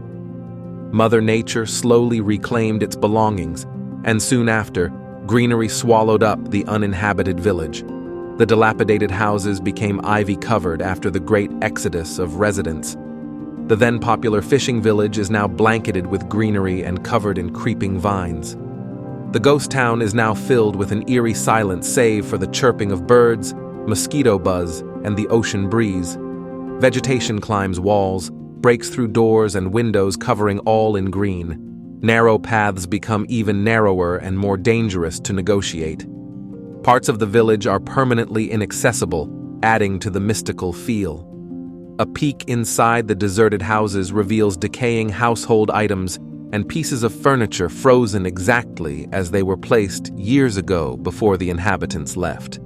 Mother Nature slowly reclaimed its belongings, and soon after, greenery swallowed up the uninhabited village. The dilapidated houses became ivy-covered after the great exodus of residents. The then popular fishing village is now blanketed with greenery and covered in creeping vines. The ghost town is now filled with an eerie silence save for the chirping of birds, mosquito buzz, and the ocean breeze. Vegetation climbs walls, breaks through doors and windows covering all in green. Narrow paths become even narrower and more dangerous to negotiate. Parts of the village are permanently inaccessible, adding to the mystical feel. A peek inside the deserted houses reveals decaying household items and pieces of furniture frozen exactly as they were placed years ago before the inhabitants left.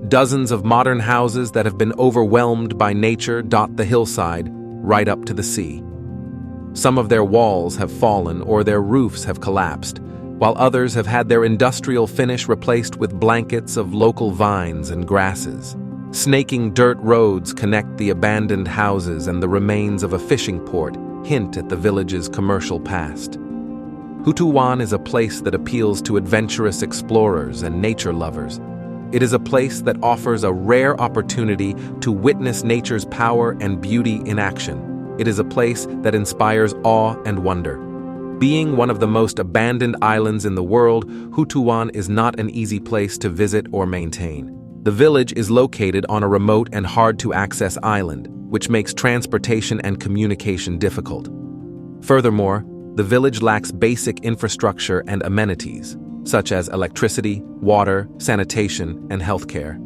Dozens of modern houses that have been overwhelmed by nature dot the hillside, right up to the sea. Some of their walls have fallen or their roofs have collapsed, while others have had their industrial finish replaced with blankets of local vines and grasses. Snaking dirt roads connect the abandoned houses, and the remains of a fishing port hint at the village's commercial past. Hutuan is a place that appeals to adventurous explorers and nature lovers. It is a place that offers a rare opportunity to witness nature's power and beauty in action. It is a place that inspires awe and wonder. Being one of the most abandoned islands in the world, Hutuan is not an easy place to visit or maintain. The village is located on a remote and hard-to-access island, which makes transportation and communication difficult. Furthermore, the village lacks basic infrastructure and amenities, such as electricity, water, sanitation, and healthcare.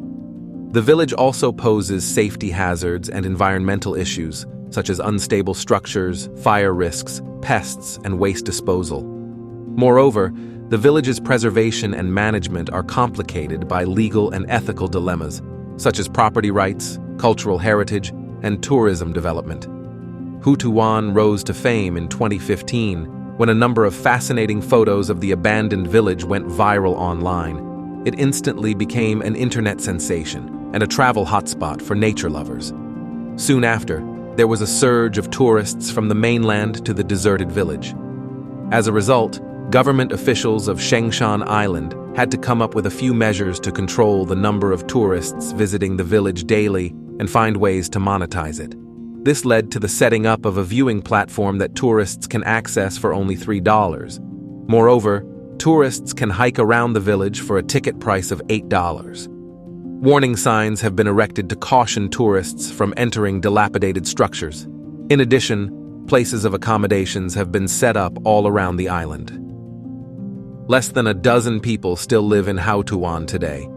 The village also poses safety hazards and environmental issues, such as unstable structures, fire risks, pests, and waste disposal. Moreover, the village's preservation and management are complicated by legal and ethical dilemmas, such as property rights, cultural heritage, and tourism development. Hutuan rose to fame in 2015 when a number of fascinating photos of the abandoned village went viral online. It instantly became an internet sensation and a travel hotspot for nature lovers. Soon after, there was a surge of tourists from the mainland to the deserted village. As a result, government officials of Shengshan Island had to come up with a few measures to control the number of tourists visiting the village daily and find ways to monetize it. This led to the setting up of a viewing platform that tourists can access for only $3. Moreover, tourists can hike around the village for a ticket price of $8. Warning signs have been erected to caution tourists from entering dilapidated structures. In addition, places of accommodations have been set up all around the island. Less than a dozen people still live in Hutuan today.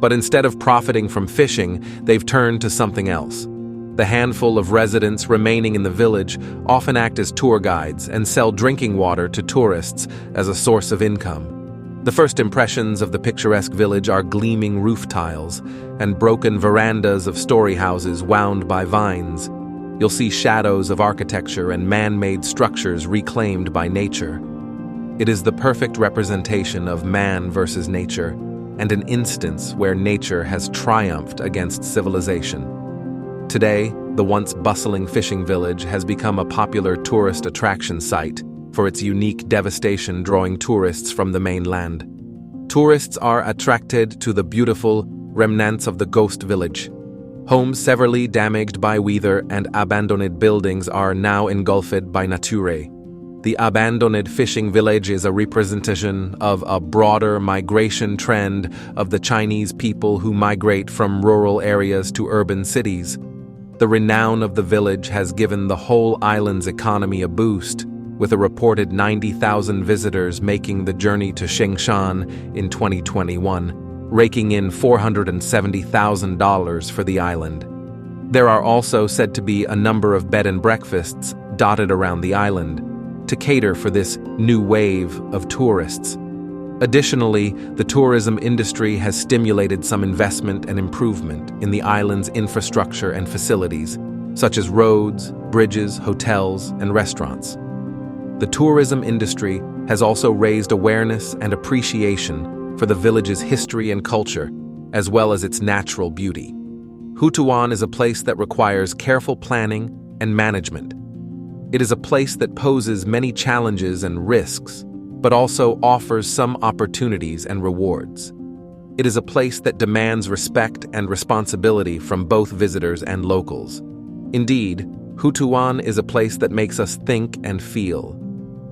But instead of profiting from fishing, they've turned to something else. The handful of residents remaining in the village often act as tour guides and sell drinking water to tourists as a source of income. The first impressions of the picturesque village are gleaming roof tiles and broken verandas of story houses wound by vines. You'll see shadows of architecture and man-made structures reclaimed by nature. It is the perfect representation of man versus nature, and an instance where nature has triumphed against civilization. Today, the once bustling fishing village has become a popular tourist attraction site for its unique devastation drawing tourists from the mainland. Tourists are attracted to the beautiful remnants of the ghost village. Homes severely damaged by weather and abandoned buildings are now engulfed by nature. The abandoned fishing village is a representation of a broader migration trend of the Chinese people who migrate from rural areas to urban cities. The renown of the village has given the whole island's economy a boost, with a reported 90,000 visitors making the journey to Shengshan in 2021, raking in $470,000 for the island. There are also said to be a number of bed and breakfasts dotted around the island to cater for this new wave of tourists. Additionally, the tourism industry has stimulated some investment and improvement in the island's infrastructure and facilities, such as roads, bridges, hotels, and restaurants. The tourism industry has also raised awareness and appreciation for the village's history and culture, as well as its natural beauty. Hutuan is a place that requires careful planning and management. It is a place that poses many challenges and risks, but also offers some opportunities and rewards. It is a place that demands respect and responsibility from both visitors and locals. Indeed, Hutuan is a place that makes us think and feel.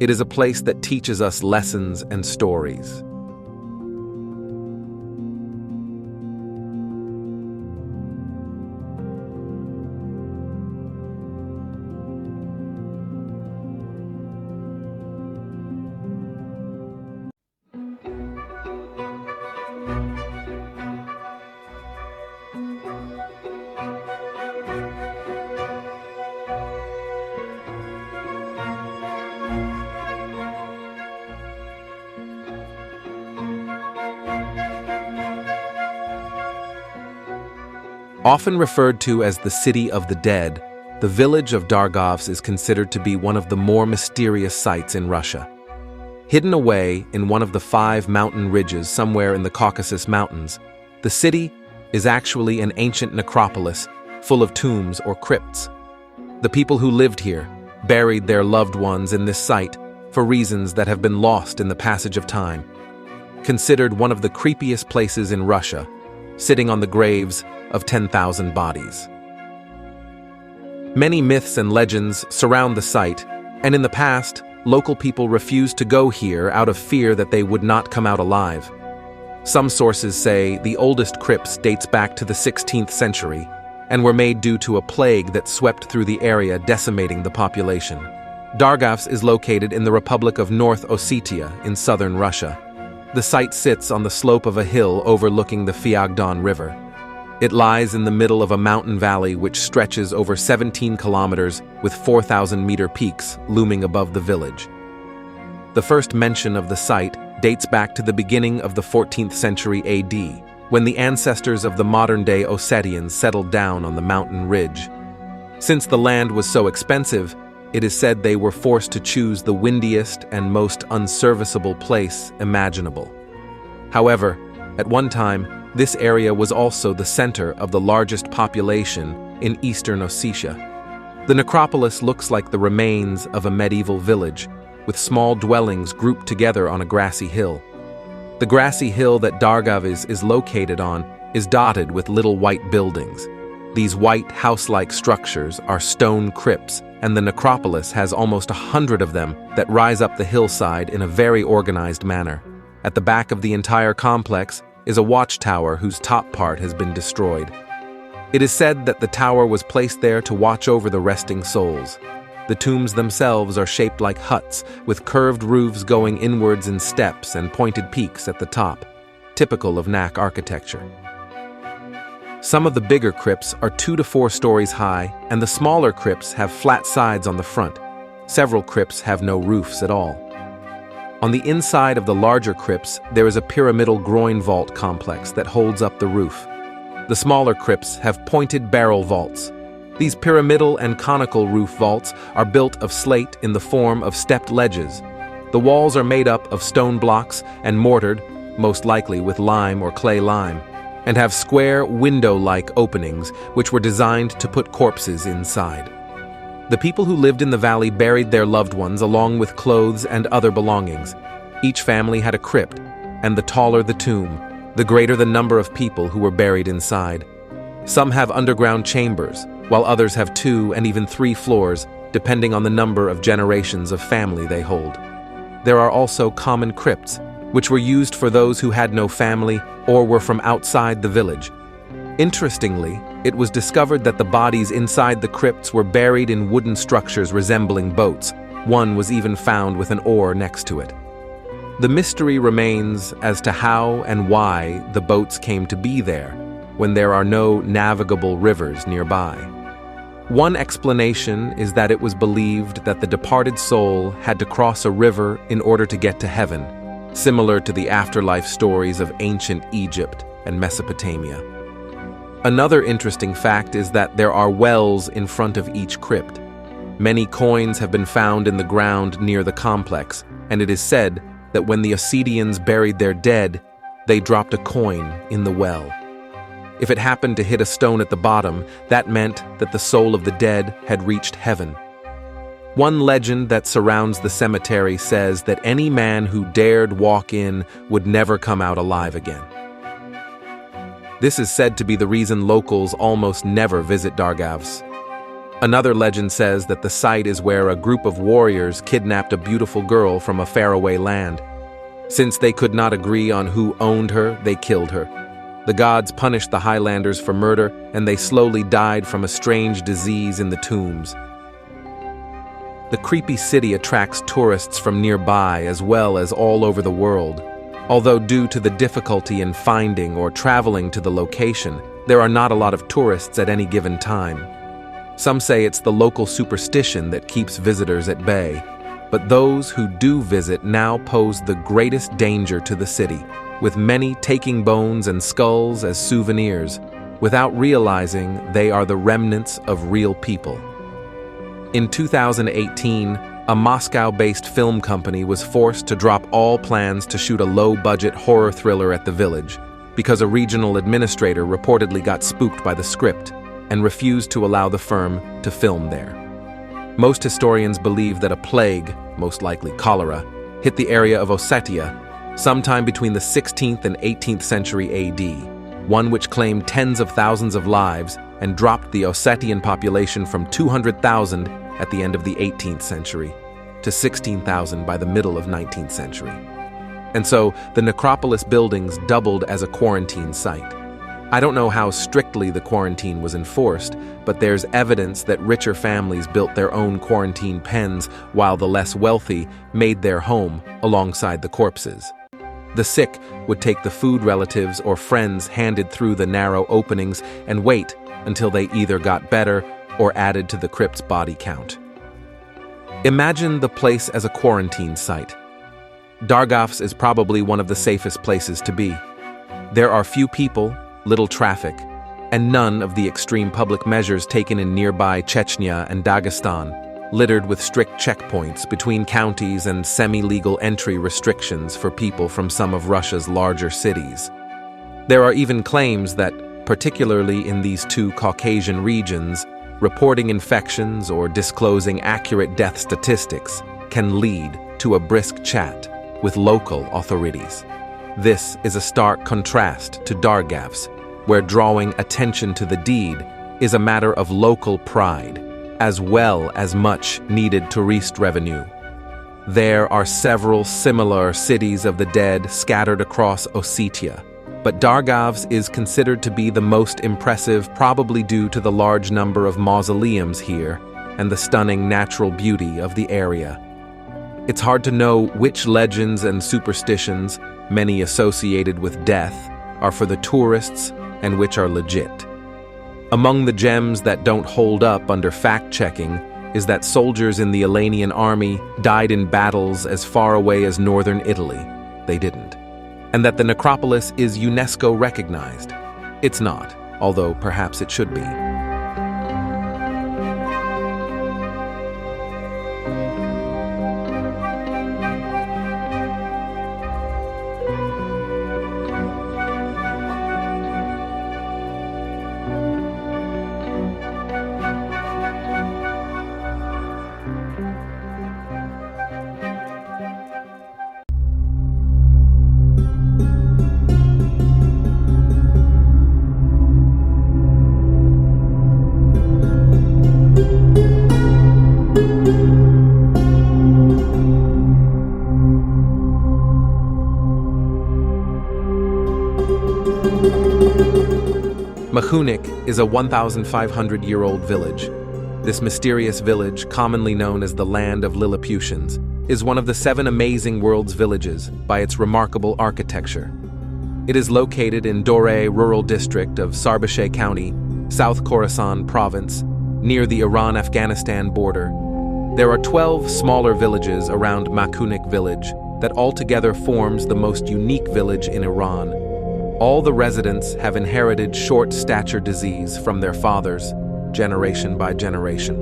It is a place that teaches us lessons and stories. Often referred to as the City of the Dead, the village of Dargovs is considered to be one of the more mysterious sites in Russia. Hidden away in one of the 5 mountain ridges somewhere in the Caucasus Mountains, the city is actually an ancient necropolis full of tombs or crypts. The people who lived here buried their loved ones in this site for reasons that have been lost in the passage of time. Considered one of the creepiest places in Russia, sitting on the graves of 10,000 bodies. Many myths and legends surround the site, and in the past, local people refused to go here out of fear that they would not come out alive. Some sources say the oldest crypts dates back to the 16th century and were made due to a plague that swept through the area, decimating the population. Dargavs is located in the Republic of North Ossetia in southern Russia. The site sits on the slope of a hill overlooking the Fyagdon River. It lies in the middle of a mountain valley which stretches over 17 kilometers with 4,000-meter peaks looming above the village. The first mention of the site dates back to the beginning of the 14th century AD, when the ancestors of the modern-day Ossetians settled down on the mountain ridge. Since the land was so expensive, it is said they were forced to choose the windiest and most unserviceable place imaginable. However, at one time, this area was also the center of the largest population in eastern Ossetia. The necropolis looks like the remains of a medieval village, with small dwellings grouped together on a grassy hill. The grassy hill that Dargavs is located on is dotted with little white buildings. These white house-like structures are stone crypts, and the necropolis has almost 100 of them that rise up the hillside in a very organized manner. At the back of the entire complex is a watchtower whose top part has been destroyed. It is said that the tower was placed there to watch over the resting souls. The tombs themselves are shaped like huts, with curved roofs going inwards in steps and pointed peaks at the top, typical of Knack architecture. Some of the bigger crypts are 2 to 4 stories high, and the smaller crypts have flat sides on the front. Several crypts have no roofs at all. On the inside of the larger crypts, there is a pyramidal groin vault complex that holds up the roof. The smaller crypts have pointed barrel vaults. These pyramidal and conical roof vaults are built of slate in the form of stepped ledges. The walls are made up of stone blocks and mortared, most likely with lime or clay lime, and have square window-like openings which were designed to put corpses inside. The people who lived in the valley buried their loved ones along with clothes and other belongings. Each family had a crypt, and the taller the tomb, the greater the number of people who were buried inside. Some have underground chambers, while others have 2 and even 3 floors, depending on the number of generations of family they hold. There are also common crypts, which were used for those who had no family or were from outside the village. Interestingly, it was discovered that the bodies inside the crypts were buried in wooden structures resembling boats. One was even found with an oar next to it. The mystery remains as to how and why the boats came to be there, when there are no navigable rivers nearby. One explanation is that it was believed that the departed soul had to cross a river in order to get to heaven, similar to the afterlife stories of ancient Egypt and Mesopotamia. Another interesting fact is that there are wells in front of each crypt. Many coins have been found in the ground near the complex, and it is said that when the Ossetians buried their dead, they dropped a coin in the well. If it happened to hit a stone at the bottom, that meant that the soul of the dead had reached heaven. One legend that surrounds the cemetery says that any man who dared walk in would never come out alive again. This is said to be the reason locals almost never visit Dargavs. Another legend says that the site is where a group of warriors kidnapped a beautiful girl from a faraway land. Since they could not agree on who owned her, they killed her. The gods punished the Highlanders for murder, and they slowly died from a strange disease in the tombs. The creepy city attracts tourists from nearby as well as all over the world. Although due to the difficulty in finding or traveling to the location, there are not a lot of tourists at any given time. Some say it's the local superstition that keeps visitors at bay, but those who do visit now pose the greatest danger to the city, with many taking bones and skulls as souvenirs, without realizing they are the remnants of real people. In 2018, a Moscow-based film company was forced to drop all plans to shoot a low-budget horror thriller at the village because a regional administrator reportedly got spooked by the script and refused to allow the firm to film there. Most historians believe that a plague, most likely cholera, hit the area of Ossetia sometime between the 16th and 18th century AD, one which claimed tens of thousands of lives and dropped the Ossetian population from 200,000 at the end of the 18th century. to 16,000 by the middle of 19th century. And so the necropolis buildings doubled as a quarantine site. I don't know how strictly the quarantine was enforced, but there's evidence that richer families built their own quarantine pens while the less wealthy made their home alongside the corpses. The sick would take the food relatives or friends handed through the narrow openings and wait until they either got better or added to the crypt's body count. Imagine the place as a quarantine site. Dargavs is probably one of the safest places to be. There are few people, little traffic, and none of the extreme public measures taken in nearby Chechnya and Dagestan, littered with strict checkpoints between counties and semi-legal entry restrictions for people from some of Russia's larger cities. There are even claims that, particularly in these two Caucasian regions, reporting infections or disclosing accurate death statistics can lead to a brisk chat with local authorities. This is a stark contrast to Dargavs, where drawing attention to the deed is a matter of local pride, as well as much needed tourist revenue. There are several similar cities of the dead scattered across Ossetia, but Dargavs is considered to be the most impressive, probably due to the large number of mausoleums here and the stunning natural beauty of the area. It's hard to know which legends and superstitions, many associated with death, are for the tourists and which are legit. Among the gems that don't hold up under fact-checking is that soldiers in the Alanian army died in battles as far away as northern Italy. They didn't. And that the necropolis is UNESCO recognized. It's not, although perhaps it should be. Mahunik is a 1,500-year-old village. This mysterious village, commonly known as the Land of Lilliputians, is one of the 7 amazing world's villages by its remarkable architecture. It is located in Dore rural district of Sarbashe County, South Khorasan province, near the Iran-Afghanistan border. There are 12 smaller villages around Mahunik village that altogether forms the most unique village in Iran. All the residents have inherited short stature disease from their fathers, generation by generation.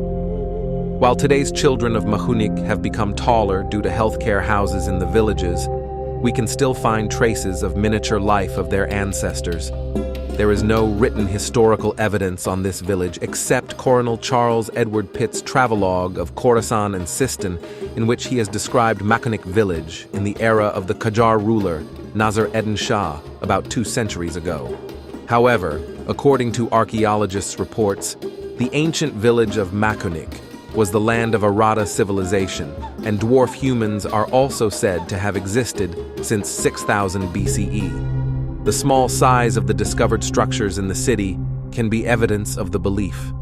While today's children of Mahunik have become taller due to healthcare houses in the villages, we can still find traces of miniature life of their ancestors. There is no written historical evidence on this village except Colonel Charles Edward Pitt's travelogue of Khorasan and Sistan, in which he has described Mahunik village in the era of the Qajar ruler Nasr-Eddin Shah about 2 centuries ago. However, according to archaeologists' reports, the ancient village of Mahunik was the land of Arada civilization, and dwarf humans are also said to have existed since 6000 BCE. The small size of the discovered structures in the city can be evidence of the belief.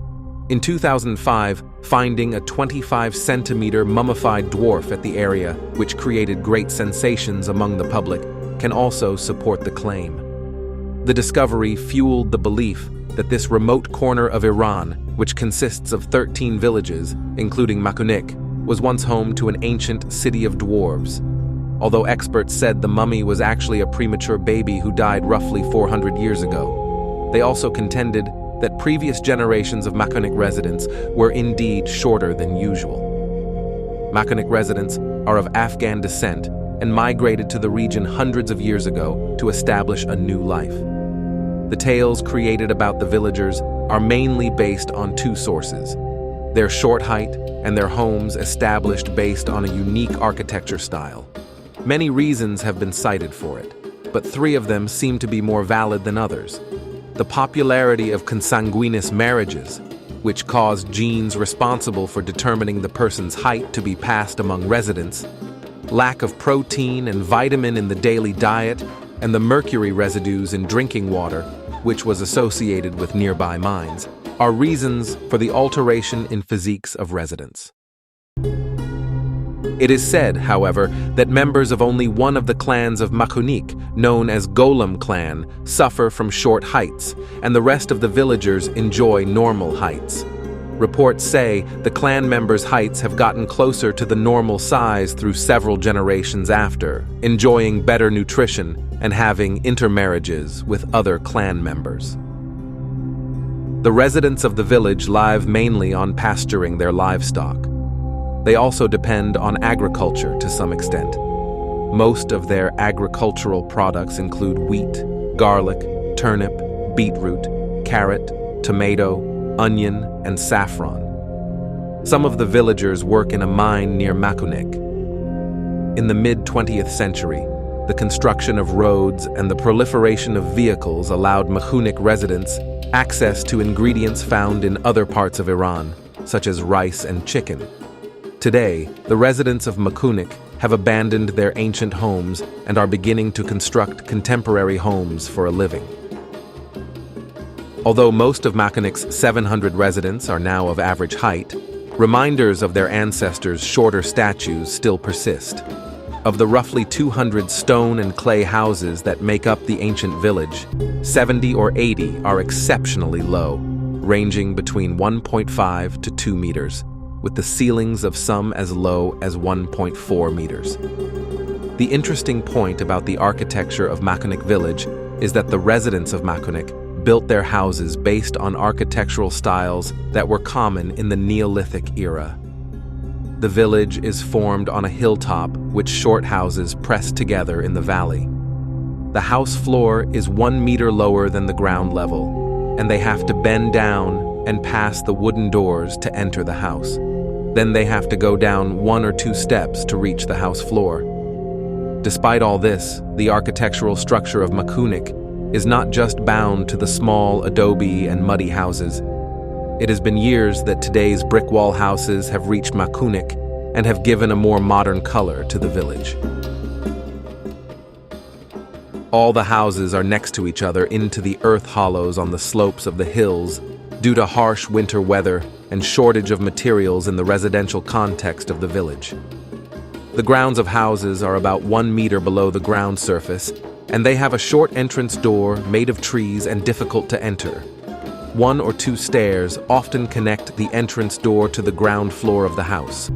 In 2005, finding a 25-centimeter mummified dwarf at the area, which created great sensations among the public, can also support the claim. The discovery fueled the belief that this remote corner of Iran, which consists of 13 villages, including Mahunik, was once home to an ancient city of dwarves. Although experts said the mummy was actually a premature baby who died roughly 400 years ago, they also contended that previous generations of Mahunik residents were indeed shorter than usual. Mahunik residents are of Afghan descent and migrated to the region hundreds of years ago to establish a new life. The tales created about the villagers are mainly based on 2 sources: their short height and their homes established based on a unique architecture style. Many reasons have been cited for it, but 3 of them seem to be more valid than others. The popularity of consanguineous marriages, which caused genes responsible for determining the person's height to be passed among residents, lack of protein and vitamin in the daily diet, and the mercury residues in drinking water, which was associated with nearby mines, are reasons for the alteration in physiques of residents. It is said, however, that members of only one of the clans of Makunik, known as Golem clan, suffer from short heights, and the rest of the villagers enjoy normal heights. Reports say the clan members' heights have gotten closer to the normal size through several generations after, enjoying better nutrition and having intermarriages with other clan members. The residents of the village live mainly on pasturing their livestock. They also depend on agriculture to some extent. Most of their agricultural products include wheat, garlic, turnip, beetroot, carrot, tomato, onion, and saffron. Some of the villagers work in a mine near Makunik. In the mid-20th century, the construction of roads and the proliferation of vehicles allowed Makunik residents access to ingredients found in other parts of Iran, such as rice and chicken. Today, the residents of Makunik have abandoned their ancient homes and are beginning to construct contemporary homes for a living. Although most of Makunik's 700 residents are now of average height, reminders of their ancestors' shorter statues still persist. Of the roughly 200 stone and clay houses that make up the ancient village, 70 or 80 are exceptionally low, ranging between 1.5 to 2 meters, with the ceilings of some as low as 1.4 meters. The interesting point about the architecture of Makunik village is that the residents of Makunik built their houses based on architectural styles that were common in the Neolithic era. The village is formed on a hilltop with short houses pressed together in the valley. The house floor is 1 meter lower than the ground level, and they have to bend down and pass the wooden doors to enter the house. Then they have to go down 1 or 2 steps to reach the house floor. Despite all this, the architectural structure of Makunik is not just bound to the small adobe and muddy houses. It has been years that today's brick wall houses have reached Makunik and have given a more modern color to the village. All the houses are next to each other into the earth hollows on the slopes of the hills due to harsh winter weather and shortage of materials in the residential context of the village. The grounds of houses are about 1 meter below the ground surface, and they have a short entrance door made of trees and difficult to enter. 1 or 2 stairs often connect the entrance door to the ground floor of the house.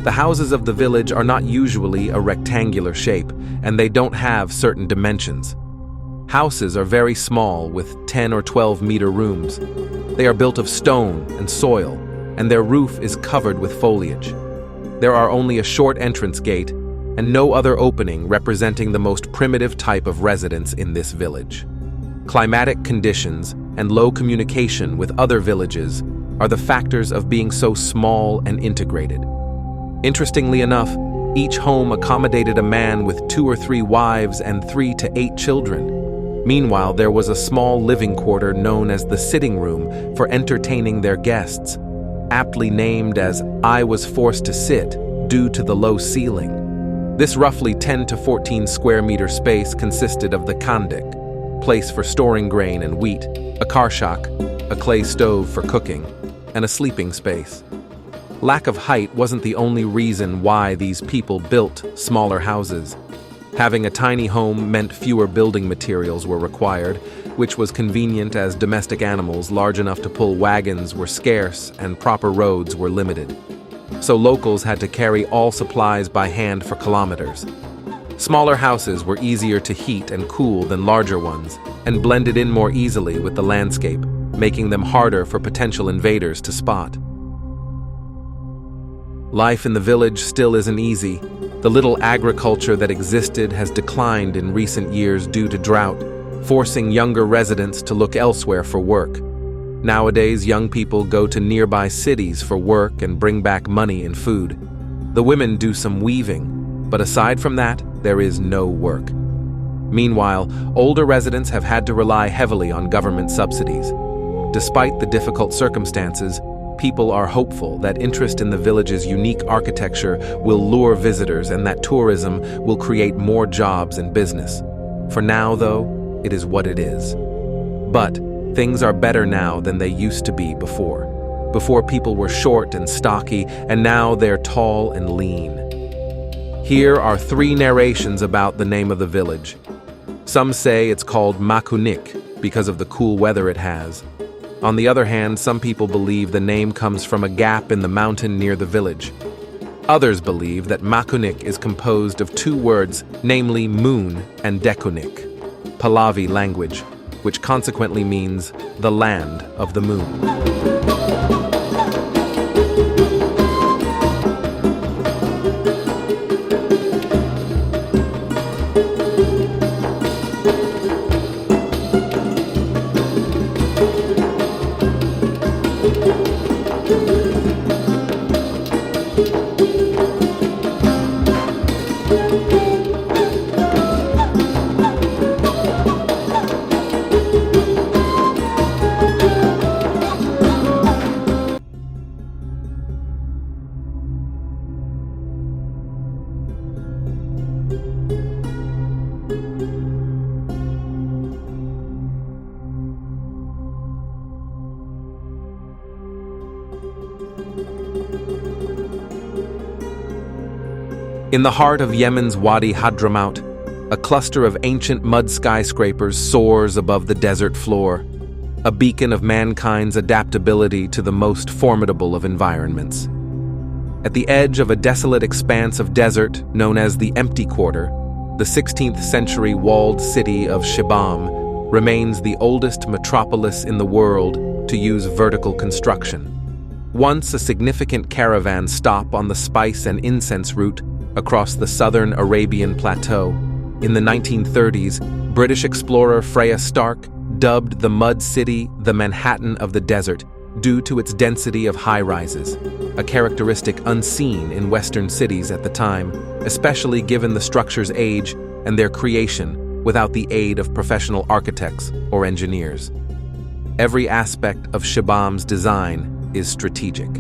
The houses of the village are not usually a rectangular shape, and they don't have certain dimensions. Houses are very small with 10 or 12 meter rooms. They are built of stone and soil, and their roof is covered with foliage. There are only a short entrance gate and no other opening representing the most primitive type of residence in this village. Climatic conditions and low communication with other villages are the factors of being so small and integrated. Interestingly enough, each home accommodated a man with 2 or 3 wives and 3 to 8 children. Meanwhile, there was a small living quarter known as the sitting room for entertaining their guests, aptly named as "I was forced to sit" due to the low ceiling. This roughly 10 to 14 square meter space consisted of the kandik, place for storing grain and wheat, a karshak, a clay stove for cooking, and a sleeping space. Lack of height wasn't the only reason why these people built smaller houses. Having a tiny home meant fewer building materials were required, which was convenient as domestic animals large enough to pull wagons were scarce and proper roads were limited. So locals had to carry all supplies by hand for kilometers. Smaller houses were easier to heat and cool than larger ones, and blended in more easily with the landscape, making them harder for potential invaders to spot. Life in the village still isn't easy. The little agriculture that existed has declined in recent years due to drought, forcing younger residents to look elsewhere for work. Nowadays, young people go to nearby cities for work and bring back money and food. The women do some weaving, but aside from that, there is no work. Meanwhile, older residents have had to rely heavily on government subsidies. Despite the difficult circumstances, people are hopeful that interest in the village's unique architecture will lure visitors and that tourism will create more jobs and business. For now, though, it is what it is. But things are better now than they used to be before. Before people were short and stocky, and now they're tall and lean. Here are 3 narrations about the name of the village. Some say it's called Makunik because of the cool weather it has. On the other hand, some people believe the name comes from a gap in the mountain near the village. Others believe that Makunik is composed of 2 words, namely moon and Dekunik, Pahlavi language, which consequently means the land of the moon. In the heart of Yemen's Wadi Hadramaut, a cluster of ancient mud skyscrapers soars above the desert floor, a beacon of mankind's adaptability to the most formidable of environments. At the edge of a desolate expanse of desert known as the Empty Quarter, the 16th century walled city of Shibam remains the oldest metropolis in the world to use vertical construction. Once a significant caravan stop on the spice and incense route across the southern Arabian plateau, in the 1930s, British explorer Freya Stark dubbed the mud city the Manhattan of the desert due to its density of high-rises, a characteristic unseen in Western cities at the time, especially given the structure's age and their creation without the aid of professional architects or engineers. Every aspect of Shibam's design is strategic.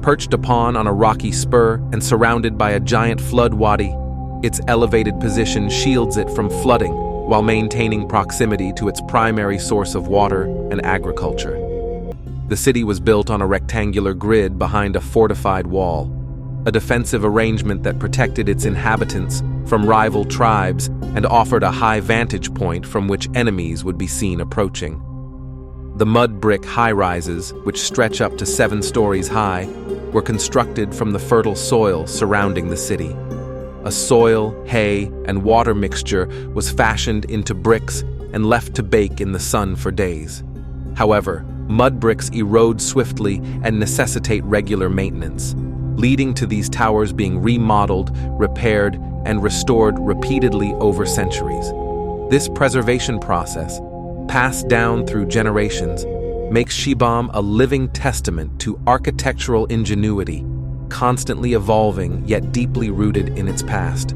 Perched upon on a rocky spur and surrounded by a giant flood wadi, its elevated position shields it from flooding while maintaining proximity to its primary source of water and agriculture. The city was built on a rectangular grid behind a fortified wall, a defensive arrangement that protected its inhabitants from rival tribes and offered a high vantage point from which enemies would be seen approaching. The mud brick high-rises, which stretch up to 7 stories high, were constructed from the fertile soil surrounding the city. A soil, hay, and water mixture was fashioned into bricks and left to bake in the sun for days. However, mud bricks erode swiftly and necessitate regular maintenance, leading to these towers being remodeled, repaired, and restored repeatedly over centuries. This preservation process, passed down through generations, makes Shibam a living testament to architectural ingenuity, constantly evolving yet deeply rooted in its past.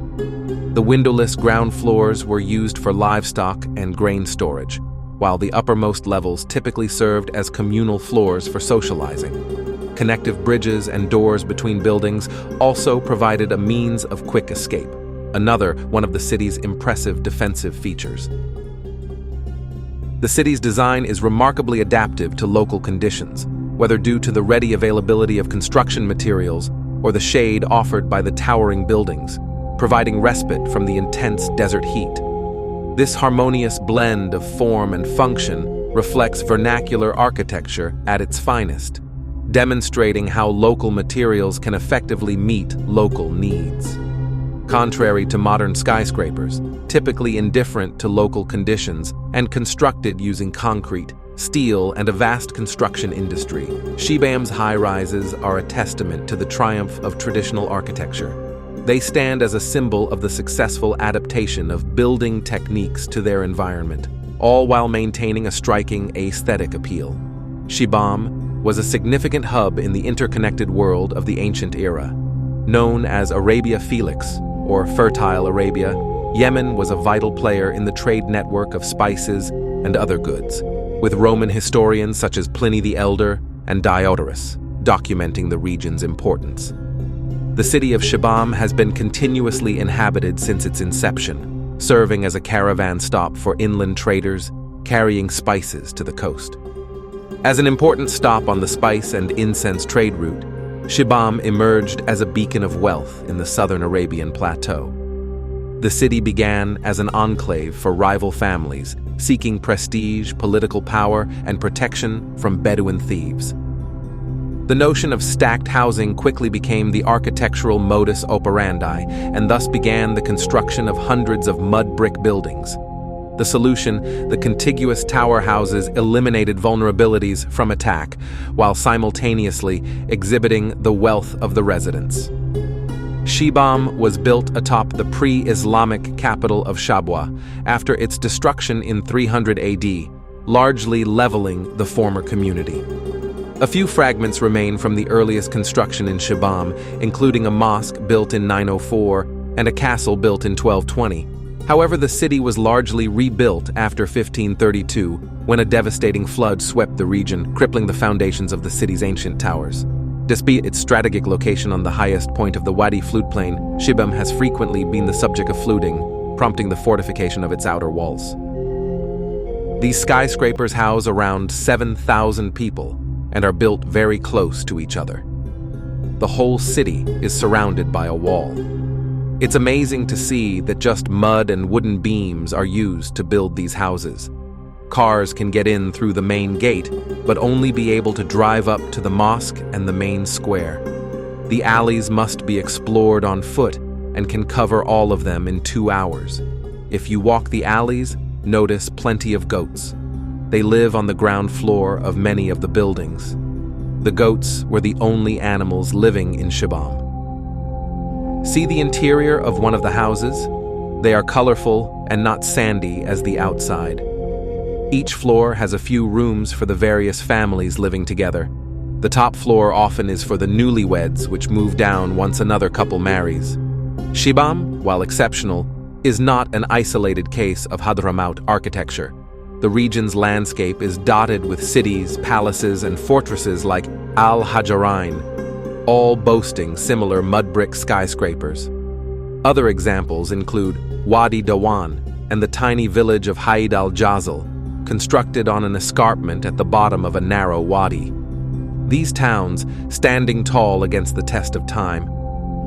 The windowless ground floors were used for livestock and grain storage, while the uppermost levels typically served as communal floors for socializing. Connective bridges and doors between buildings also provided a means of quick escape, another one of the city's impressive defensive features. The city's design is remarkably adaptive to local conditions, whether due to the ready availability of construction materials or the shade offered by the towering buildings, providing respite from the intense desert heat. This harmonious blend of form and function reflects vernacular architecture at its finest, demonstrating how local materials can effectively meet local needs. Contrary to modern skyscrapers, typically indifferent to local conditions and constructed using concrete, steel, and a vast construction industry, Shibam's high-rises are a testament to the triumph of traditional architecture. They stand as a symbol of the successful adaptation of building techniques to their environment, all while maintaining a striking aesthetic appeal. Shibam was a significant hub in the interconnected world of the ancient era. Known as Arabia Felix, or Fertile Arabia, Yemen was a vital player in the trade network of spices and other goods, with Roman historians such as Pliny the Elder and Diodorus, documenting the region's importance. The city of Shibam has been continuously inhabited since its inception, serving as a caravan stop for inland traders carrying spices to the coast. As an important stop on the spice and incense trade route, Shibam emerged as a beacon of wealth in the southern Arabian plateau. The city began as an enclave for rival families seeking prestige, political power, and protection from Bedouin thieves. The notion of stacked housing quickly became the architectural modus operandi, and thus began the construction of hundreds of mud brick buildings. The solution, the contiguous tower houses, eliminated vulnerabilities from attack, while simultaneously exhibiting the wealth of the residents. Shibam was built atop the pre-Islamic capital of Shabwa after its destruction in 300 AD, largely leveling the former community. A few fragments remain from the earliest construction in Shibam, including a mosque built in 904 and a castle built in 1220. However, the city was largely rebuilt after 1532, when a devastating flood swept the region, crippling the foundations of the city's ancient towers. Despite its strategic location on the highest point of the Wadi floodplain, Shibam has frequently been the subject of flooding, prompting the fortification of its outer walls. These skyscrapers house around 7,000 people and are built very close to each other. The whole city is surrounded by a wall. It's amazing to see that just mud and wooden beams are used to build these houses. Cars can get in through the main gate, but only be able to drive up to the mosque and the main square. The alleys must be explored on foot and can cover all of them in 2 hours. If you walk the alleys, notice plenty of goats. They live on the ground floor of many of the buildings. The goats were the only animals living in Shibam. See the interior of one of the houses? They are colorful and not sandy as the outside. Each floor has a few rooms for the various families living together. The top floor often is for the newlyweds, which move down once another couple marries. Shibam, while exceptional, is not an isolated case of Hadramaut architecture. The region's landscape is dotted with cities, palaces, and fortresses like Al-Hajarain, all boasting similar mud brick skyscrapers. Other examples include Wadi Dawan and the tiny village of Haid al-Jazal, constructed on an escarpment at the bottom of a narrow wadi. These towns, standing tall against the test of time,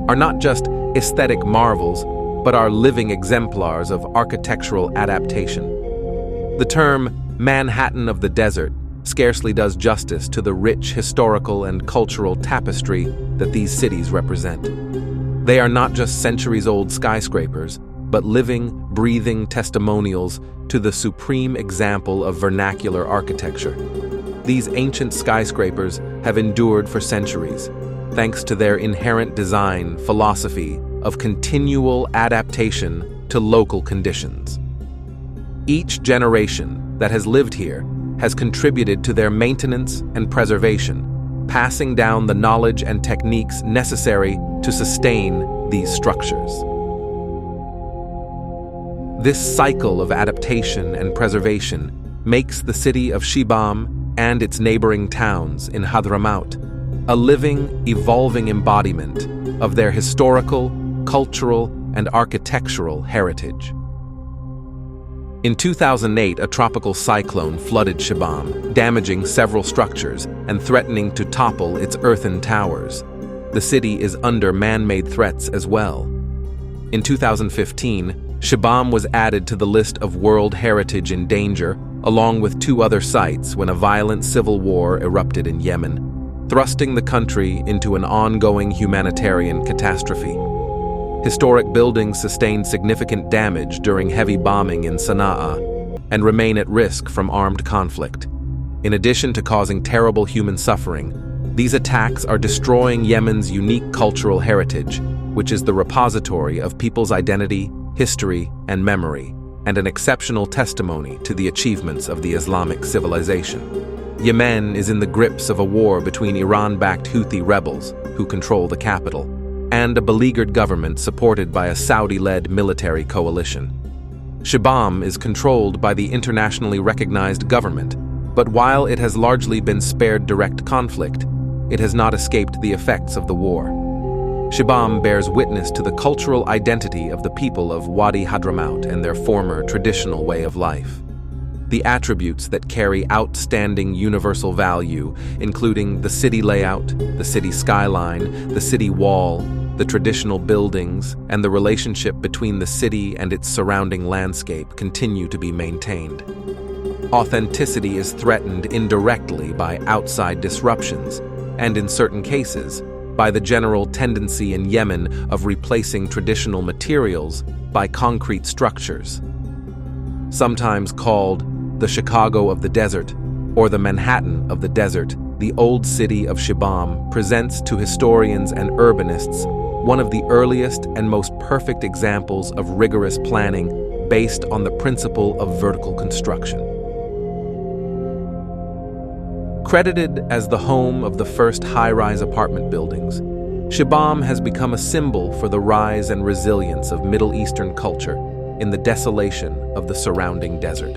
are not just aesthetic marvels, but are living exemplars of architectural adaptation. The term Manhattan of the Desert scarcely does justice to the rich historical and cultural tapestry that these cities represent. They are not just centuries-old skyscrapers, but living, breathing testimonials to the supreme example of vernacular architecture. These ancient skyscrapers have endured for centuries, thanks to their inherent design philosophy of continual adaptation to local conditions. Each generation that has lived here has contributed to their maintenance and preservation, passing down the knowledge and techniques necessary to sustain these structures. This cycle of adaptation and preservation makes the city of Shibam and its neighboring towns in Hadramaut a living, evolving embodiment of their historical, cultural, and architectural heritage. In 2008, a tropical cyclone flooded Shibam, damaging several structures and threatening to topple its earthen towers. The city is under man-made threats as well. In 2015, Shibam was added to the list of World Heritage in Danger, along with 2 other sites when a violent civil war erupted in Yemen, thrusting the country into an ongoing humanitarian catastrophe. Historic buildings sustained significant damage during heavy bombing in Sana'a and remain at risk from armed conflict. In addition to causing terrible human suffering, these attacks are destroying Yemen's unique cultural heritage, which is the repository of people's identity, history, and memory, and an exceptional testimony to the achievements of the Islamic civilization. Yemen is in the grips of a war between Iran-backed Houthi rebels, who control the capital, and a beleaguered government supported by a Saudi-led military coalition. Shibam is controlled by the internationally recognized government, But while it has largely been spared direct conflict, it has not escaped the effects of the war. Shibam bears witness to the cultural identity of the people of Wadi Hadramaut and their former traditional way of life. The attributes that carry outstanding universal value, including the city layout, the city skyline, the city wall, the traditional buildings, and the relationship between the city and its surrounding landscape, continue to be maintained. Authenticity is threatened indirectly by outside disruptions, and in certain cases, by the general tendency in Yemen of replacing traditional materials by concrete structures. Sometimes called the Chicago of the desert or the Manhattan of the desert, the Old City of Shibam presents to historians and urbanists one of the earliest and most perfect examples of rigorous planning based on the principle of vertical construction. Credited as the home of the first high-rise apartment buildings, Shibam has become a symbol for the rise and resilience of Middle Eastern culture in the desolation of the surrounding desert.